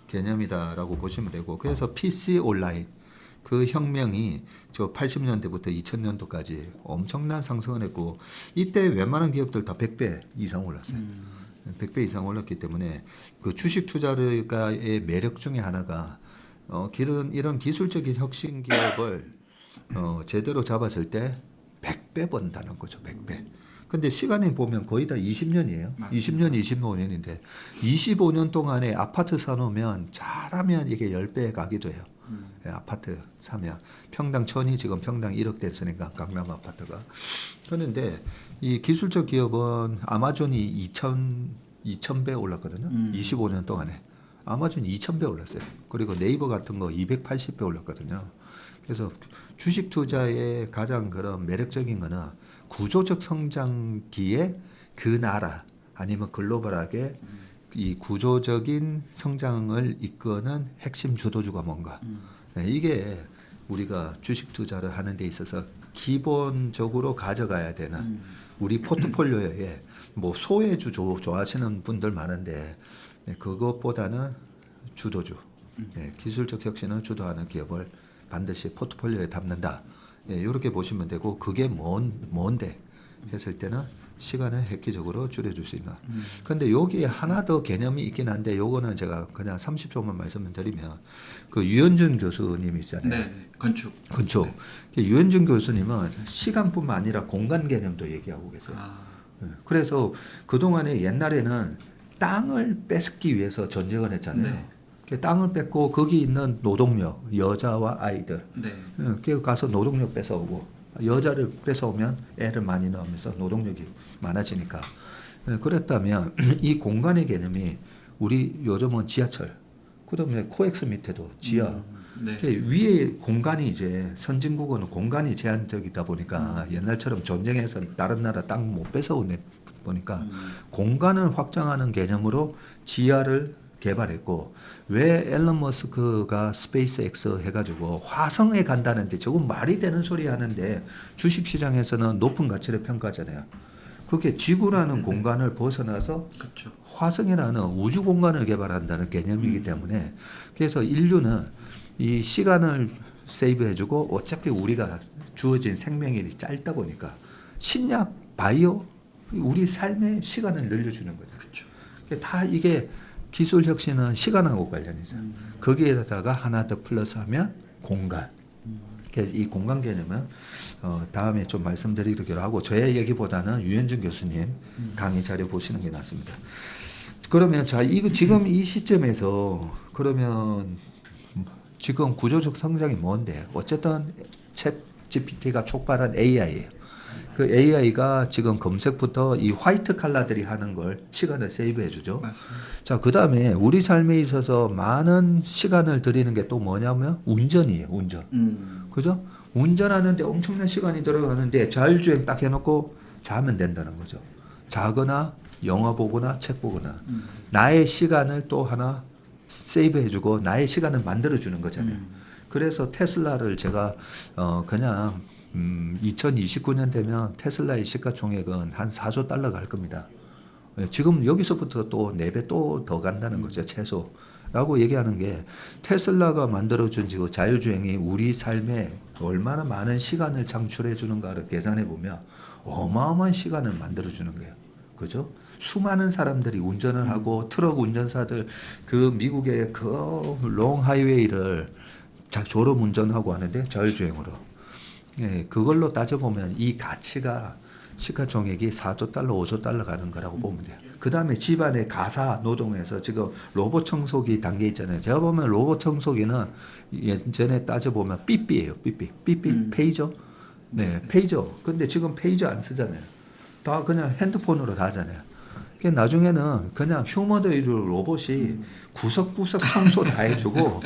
개념이다라고 보시면 되고 그래서 PC 온라인 그 혁명이 저 80년대부터 2000년도까지 엄청난 상승을 했고 이때 웬만한 기업들 다 100배 이상 올랐어요. 100배 이상 올랐기 때문에 그 주식 투자의 매력 중에 하나가 이런 기술적인 혁신 기업을 제대로 잡았을 때 100배 번다는 거죠. 100배. 근데 시간에 보면 거의 다 20년이에요. 맞습니다. 20년, 25년인데 25년 동안에 아파트 사놓으면 잘하면 이게 10배 가기도 해요. 예, 아파트 사면 평당 1000이 지금 평당 1억 됐으니까 강남 아파트가. 그런데 이 기술적 기업은 아마존이 2000배 올랐거든요. 25년 동안에. 아마존 2000배 올랐어요. 그리고 네이버 같은 거 280배 올랐거든요. 그래서 주식 투자의 가장 그런 매력적인 거는 구조적 성장기에 그 나라 아니면 글로벌하게 이 구조적인 성장을 이끄는 핵심 주도주가 뭔가. 네, 이게 우리가 주식 투자를 하는 데 있어서 기본적으로 가져가야 되는 우리 포트폴리오에 뭐 소외주 좋아하시는 분들 많은데 네, 그것보다는 주도주, 네, 기술적 혁신을 주도하는 기업을 반드시 포트폴리오에 담는다. 네, 이렇게 보시면 되고 그게 뭔데 했을 때는 시간을 획기적으로 줄여줄 수 있는. 근데 여기에 하나 더 개념이 있긴 한데 요거는 제가 그냥 30초만 말씀을 드리면 그 유현준 교수님 있잖아요. 네. 건축. 네. 유현준 교수님은 시간뿐만 아니라 공간 개념도 얘기하고 계세요. 네. 그래서 그동안에 옛날에는 땅을 뺏기 위해서 전쟁을 했잖아요. 네. 그 땅을 뺏고 거기 있는 노동력, 여자와 아이들, 네. 그 가서 노동력 뺏어오고 여자를 뺏어오면 애를 많이 낳으면서 노동력이 많아지니까 그랬다면 이 공간의 개념이 우리 요즘은 지하철, 그다음에 코엑스 밑에도 지하. 네. 위에 공간이 이제 선진국은 공간이 제한적이다 보니까 옛날처럼 전쟁에서 다른 나라 땅 못 뺏어오네 보니까 공간을 확장하는 개념으로 지하를 개발했고 왜 앨런 머스크가 스페이스X 해가지고 화성에 간다는데 저건 말이 되는 소리 하는데 주식시장에서는 높은 가치를 평가하잖아요. 그게 지구라는 공간을 벗어나서 그렇죠. 화성이라는 우주 공간을 개발한다는 개념이기 때문에 그래서 인류는 이 시간을 세이브해주고 어차피 우리가 주어진 생명일이 짧다 보니까 신약 바이오 우리 삶의 시간을 늘려주는 거죠. 그렇죠. 다 이게 기술 혁신은 시간하고 관련이죠. 거기에다가 하나 더 플러스하면 공간. 그래서 이 공간 개념은 다음에 좀 말씀드리기로 하고 저의 얘기보다는 유현준 교수님 강의 자료 보시는 게 낫습니다. 그러면 자 이거 지금 이 시점에서 그러면 지금 구조적 성장이 뭔데? 어쨌든 챗 GPT가 촉발한 AI예요. 그 AI가 지금 검색부터 이 화이트 칼라들이 하는 걸 시간을 세이브해 주죠. 맞습니다. 자, 그다음에 우리 삶에 있어서 많은 시간을 들이는 게 또 뭐냐면 운전이에요. 운전. 그죠? 운전하는데 엄청난 시간이 들어가는데 자율주행 딱 해놓고 자면 된다는 거죠. 자거나 영화 보거나 책 보거나 나의 시간을 또 하나 세이브해주고 나의 시간을 만들어주는 거잖아요. 그래서 테슬라를 제가 그냥 2029년 되면 테슬라의 시가총액은 한 4조 달러 갈 겁니다. 지금 여기서부터 또 4배 또 더 간다는 거죠. 최소. 라고 얘기하는 게 테슬라가 만들어준 지금 자율주행이 우리 삶에 얼마나 많은 시간을 창출해 주는가를 계산해 보면 어마어마한 시간을 만들어 주는 거예요. 그죠? 수많은 사람들이 운전을 하고 트럭 운전사들 그 미국의 그 롱 하이웨이를 졸음 운전하고 하는데 자율주행으로. 예, 그걸로 따져보면 이 가치가 시가총액이 4조 달러, 5조 달러 가는 거라고 보면 돼요. 그 다음에 집안의 가사 노동에서 지금 로봇 청소기 단계 있잖아요. 제가 보면 로봇 청소기는 예전에 따져보면 삐삐예요. 삐삐 페이저. 네, 페이저. 근데 지금 페이저 안 쓰잖아요. 다 그냥 핸드폰으로 다 하잖아요. 그러니까 나중에는 그냥 휴머노이드 로봇이 구석구석 청소 다 해주고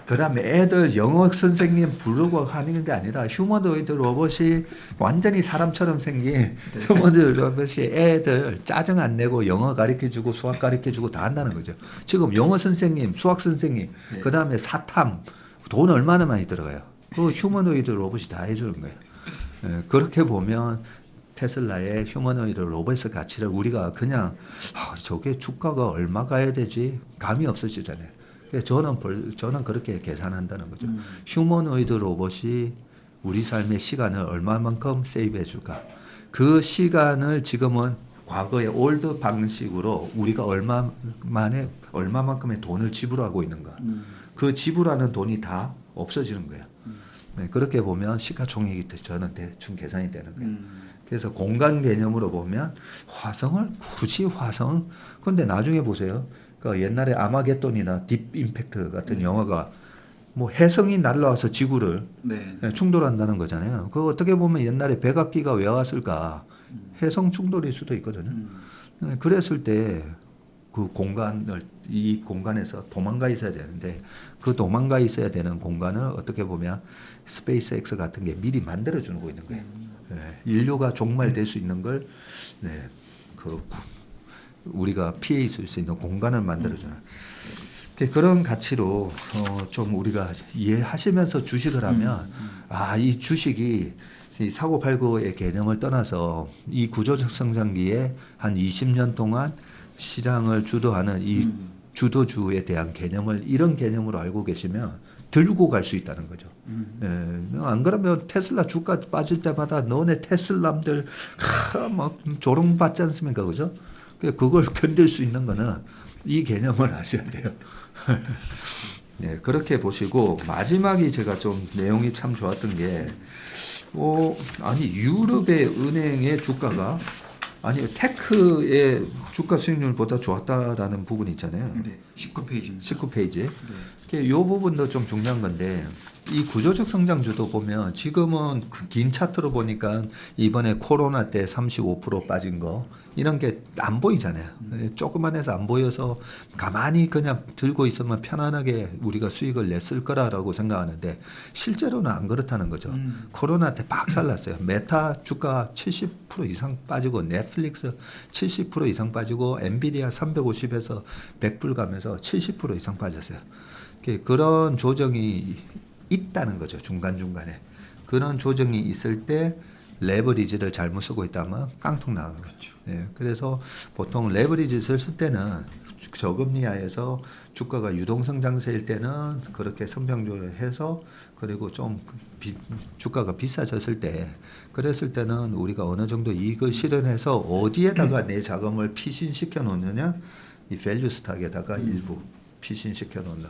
그 다음에 애들 영어 선생님 부르고 하는 게 아니라 휴머노이드 로봇이 완전히 사람처럼 생긴 휴머노이드 로봇이 애들 짜증 안 내고 영어 가르쳐주고 수학 가르쳐주고 다 한다는 거죠. 지금 영어 선생님, 수학 선생님, 그 다음에 사탐 돈 얼마나 많이 들어가요. 그 휴머노이드 로봇이 다 해주는 거예요. 예, 그렇게 보면 테슬라의 휴머노이드 로봇의 가치를 우리가 그냥 저게 주가가 얼마 가야 되지 감이 없으시잖아요. 그래서 저는 그렇게 계산한다는 거죠. 휴머노이드 로봇이 우리 삶의 시간을 얼마만큼 세이브해 줄까. 그 시간을 지금은 과거의 올드 방식으로 우리가 얼마만큼의 돈을 지불하고 있는가. 그 지불하는 돈이 다 없어지는 거예요. 네, 그렇게 보면 시가총액이 저는 대충 계산이 되는 거예요. 그래서 공간 개념으로 보면 화성을 굳이 화성 근데 나중에 보세요. 그 옛날에 아마겟돈이나 딥 임팩트 같은 영화가 뭐 해성이 날라와서 지구를 충돌한다는 거잖아요. 그 어떻게 보면 옛날에 백악기가 왜 왔을까? 해성 충돌일 수도 있거든요. 그랬을 때 그 이 공간에서 도망가 있어야 되는데 그 도망가 있어야 되는 공간을 어떻게 보면 스페이스X 같은 게 미리 만들어 주고 있는 거예요. 네, 인류가 종말될 수 있는 걸 우리가 피해 있을 수 있는 공간을 만들어주는 그런 가치로 좀 우리가 이해하시면서 주식을 하면 이 주식이 이 사고팔고의 개념을 떠나서 이 구조적 성장기에 한 20년 동안 시장을 주도하는 이 주도주에 대한 개념을 이런 개념으로 알고 계시면 들고 갈 수 있다는 거죠. 안 그러면 테슬라 주가 빠질 때마다 너네 테슬람들 막 조롱받지 않습니까, 그죠? 그걸 견딜 수 있는 거는 이 개념을 아셔야 돼요. 네, 그렇게 보시고 마지막이 제가 좀 내용이 참 좋았던 게 유럽의 은행의 주가가 테크의 주가 수익률보다 좋았다라는 부분이 있잖아요. 네, 19페이지입니다. 19페이지. 이 부분도 좀 중요한 건데 이 구조적 성장주도 보면 지금은 긴 차트로 보니까 이번에 코로나 때 35% 빠진 거 이런 게 안 보이잖아요. 조그만해서 안 보여서 가만히 그냥 들고 있으면 편안하게 우리가 수익을 냈을 거라고 생각하는데 실제로는 안 그렇다는 거죠. 코로나 때 박살났어요. 메타 주가 70% 이상 빠지고 넷플릭스 70% 이상 빠지고 엔비디아 350에서 100불 가면서 70% 이상 빠졌어요. 그런 조정이 있다는 거죠. 중간중간에. 그런 조정이 있을 때 레버리지를 잘못 쓰고 있다면 깡통 나가는 거죠. 예, 그래서 보통 레버리지 쓸 때는 저금리 하에서 주가가 유동성장세일 때는 그렇게 성장률을 해서 그리고 좀 주가가 비싸졌을 때 그랬을 때는 우리가 어느 정도 이익을 실현해서 어디에다가 내 자금을 피신시켜 놓느냐 이 밸류 스탁에다가 일부 피신시켜 놓는.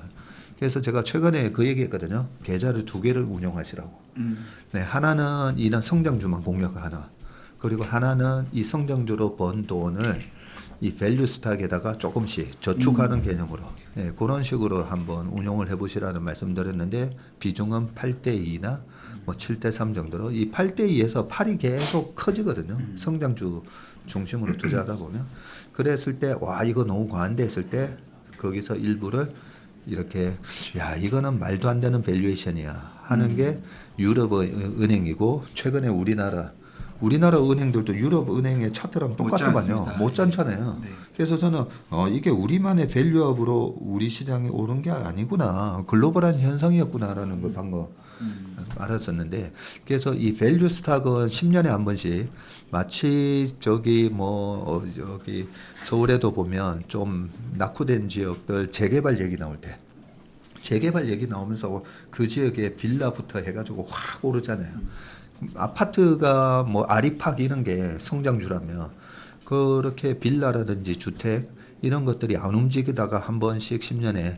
그래서 제가 최근에 그 얘기했거든요. 계좌를 2개를 운영하시라고. 네, 하나는 이런 성장주만 공략하는 그리고 하나는 이 성장주로 번 돈을 이 밸류 스탁에다가 조금씩 저축하는 개념으로 그런 식으로 한번 운용을 해보시라는 말씀드렸는데 비중은 8대2나 뭐 7대3 정도로 이 8대2에서 8이 계속 커지거든요. 성장주 중심으로 투자하다 보면 그랬을 때 와 이거 너무 과한데 했을 때 거기서 일부를 이렇게 야 이거는 말도 안 되는 밸류에이션이야 하는 게 유럽 은행이고 최근에 우리나라 은행들도 유럽 은행의 차트랑 똑같더만요. 못 잡잖아요. 네. 그래서 저는 이게 우리만의 밸류업으로 우리 시장이 오른 게 아니구나. 글로벌한 현상이었구나라는 걸 방금 알았었는데 그래서 이 밸류 스탁은 10년에 한 번씩 마치 저기 서울에도 보면 좀 낙후된 지역들 재개발 얘기 나올 때 재개발 얘기 나오면서 그 지역에 빌라부터 해가지고 확 오르잖아요. 아파트가 뭐 아리팍 이런 게 성장주라면 그렇게 빌라라든지 주택 이런 것들이 안 움직이다가 한 번씩 10년에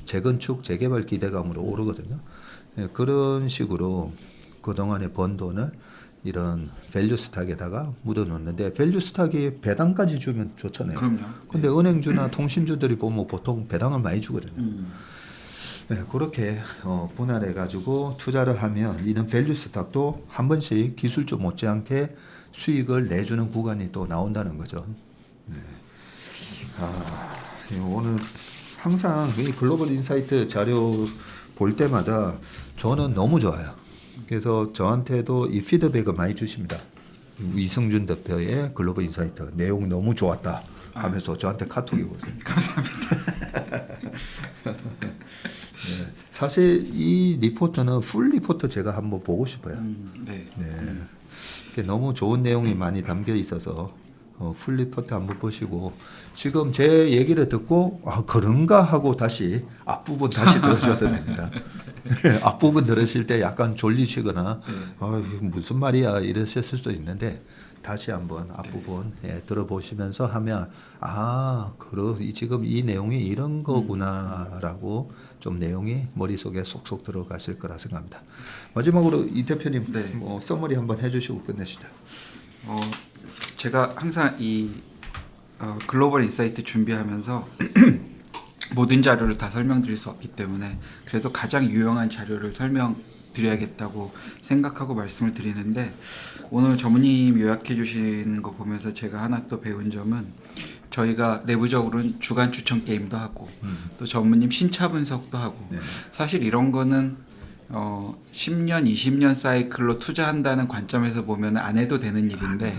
재건축 재개발 기대감으로 오르거든요. 그런 식으로 그동안에 번 돈을 이런 밸류 스탁에다가 묻어 놓는데 밸류 스탁이 배당까지 주면 좋잖아요. 그럼요. 근데 은행주나 통신주들이 보면 보통 배당을 많이 주거든요. 네, 그렇게 분할해 가지고 투자를 하면 이런 밸류 스탁도 한 번씩 기술주 못지않게 수익을 내주는 구간이 또 나온다는 거죠. 네. 오늘 항상 이 글로벌 인사이트 자료 볼 때마다 저는 너무 좋아요. 그래서 저한테도 이 피드백을 많이 주십니다. 이승준 대표의 글로벌 인사이트 내용 너무 좋았다 하면서 저한테 카톡이 오세요. 감사합니다. 네. 사실 이 리포트는 풀 리포트 제가 한번 보고 싶어요. 네. 네. 너무 좋은 내용이 많이 담겨 있어서 풀 리포트 한번 보시고 지금 제 얘기를 듣고 그런가 하고 다시 앞부분 다시 들으셔도 됩니다. 앞부분 들으실 때 약간 졸리시거나 이게 무슨 말이야 이러셨을 수도 있는데 다시 한번 앞부분 들어보시면서 하면 지금 이 내용이 이런 거구나라고 좀 내용이 머릿속에 쏙쏙 들어가실 거라 생각합니다. 마지막으로 이 대표님 서머리 한번 해주시고 끝내시죠. 제가 항상 이 글로벌 인사이트 준비하면서 모든 자료를 다 설명드릴 수 없기 때문에 그래도 가장 유용한 자료를 설명드려야겠다고 생각하고 말씀을 드리는데 오늘 전무님 요약해 주시는 거 보면서 제가 하나 또 배운 점은 저희가 내부적으로는 주간 추천 게임도 하고 또 전무님 신차 분석도 하고 사실 이런 거는 10년, 20년 사이클로 투자한다는 관점에서 보면 안 해도 되는 일인데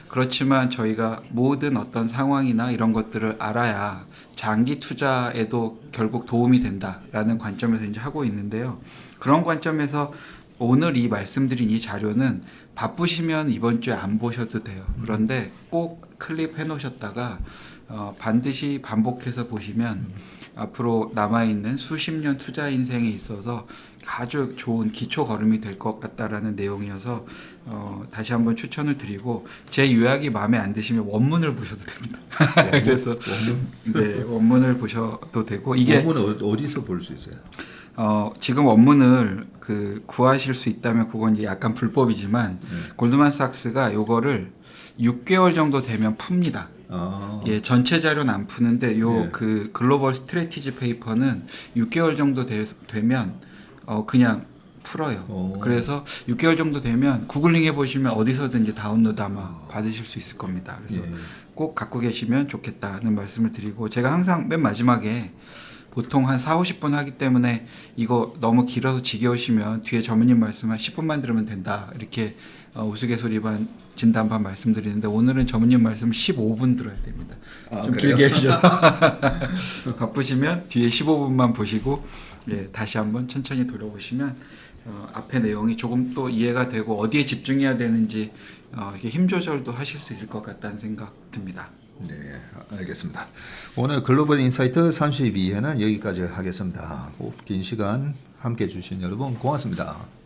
그렇지만 저희가 모든 어떤 상황이나 이런 것들을 알아야 장기 투자에도 결국 도움이 된다라는 관점에서 이제 하고 있는데요. 그런 관점에서 오늘 이 말씀드린 이 자료는 바쁘시면 이번 주에 안 보셔도 돼요. 그런데 꼭 클립 해놓으셨다가 반드시 반복해서 보시면 앞으로 남아있는 수십 년 투자 인생에 있어서 아주 좋은 기초 걸음이 될 것 같다라는 내용이어서 다시 한번 추천을 드리고 제 요약이 마음에 안 드시면 원문을 보셔도 됩니다. 그래서 원문을 보셔도 되고 이게 원문은 어디서 볼 수 있어요? 지금 원문을 구하실 수 있다면 그건 이제 약간 불법이지만 골드만삭스가 요거를 6개월 정도 되면 풉니다. 전체 자료는 안 푸는데 그 글로벌 스트래티지 페이퍼는 6개월 정도 되면 그냥 풀어요. 그래서 6개월 정도 되면 구글링 해보시면 어디서든지 다운로드 아마 받으실 수 있을 겁니다. 그래서 꼭 갖고 계시면 좋겠다는 말씀을 드리고 제가 항상 맨 마지막에 보통 한 4-50분 하기 때문에 이거 너무 길어서 지겨우시면 뒤에 전무님 말씀 한 10분만 들으면 된다 이렇게 우스갯소리 반 진담 반 말씀드리는데 오늘은 전무님 말씀 15분 들어야 됩니다. 좀 그래요? 길게 해주셔서 바쁘시면 뒤에 15분만 보시고 예, 다시 한번 천천히 돌아보시면 앞의 내용이 조금 또 이해가 되고 어디에 집중해야 되는지 이렇게 힘 조절도 하실 수 있을 것 같다는 생각 듭니다. 네, 알겠습니다. 오늘 글로벌 인사이트 32회는 여기까지 하겠습니다. 긴 시간 함께 해주신 여러분 고맙습니다.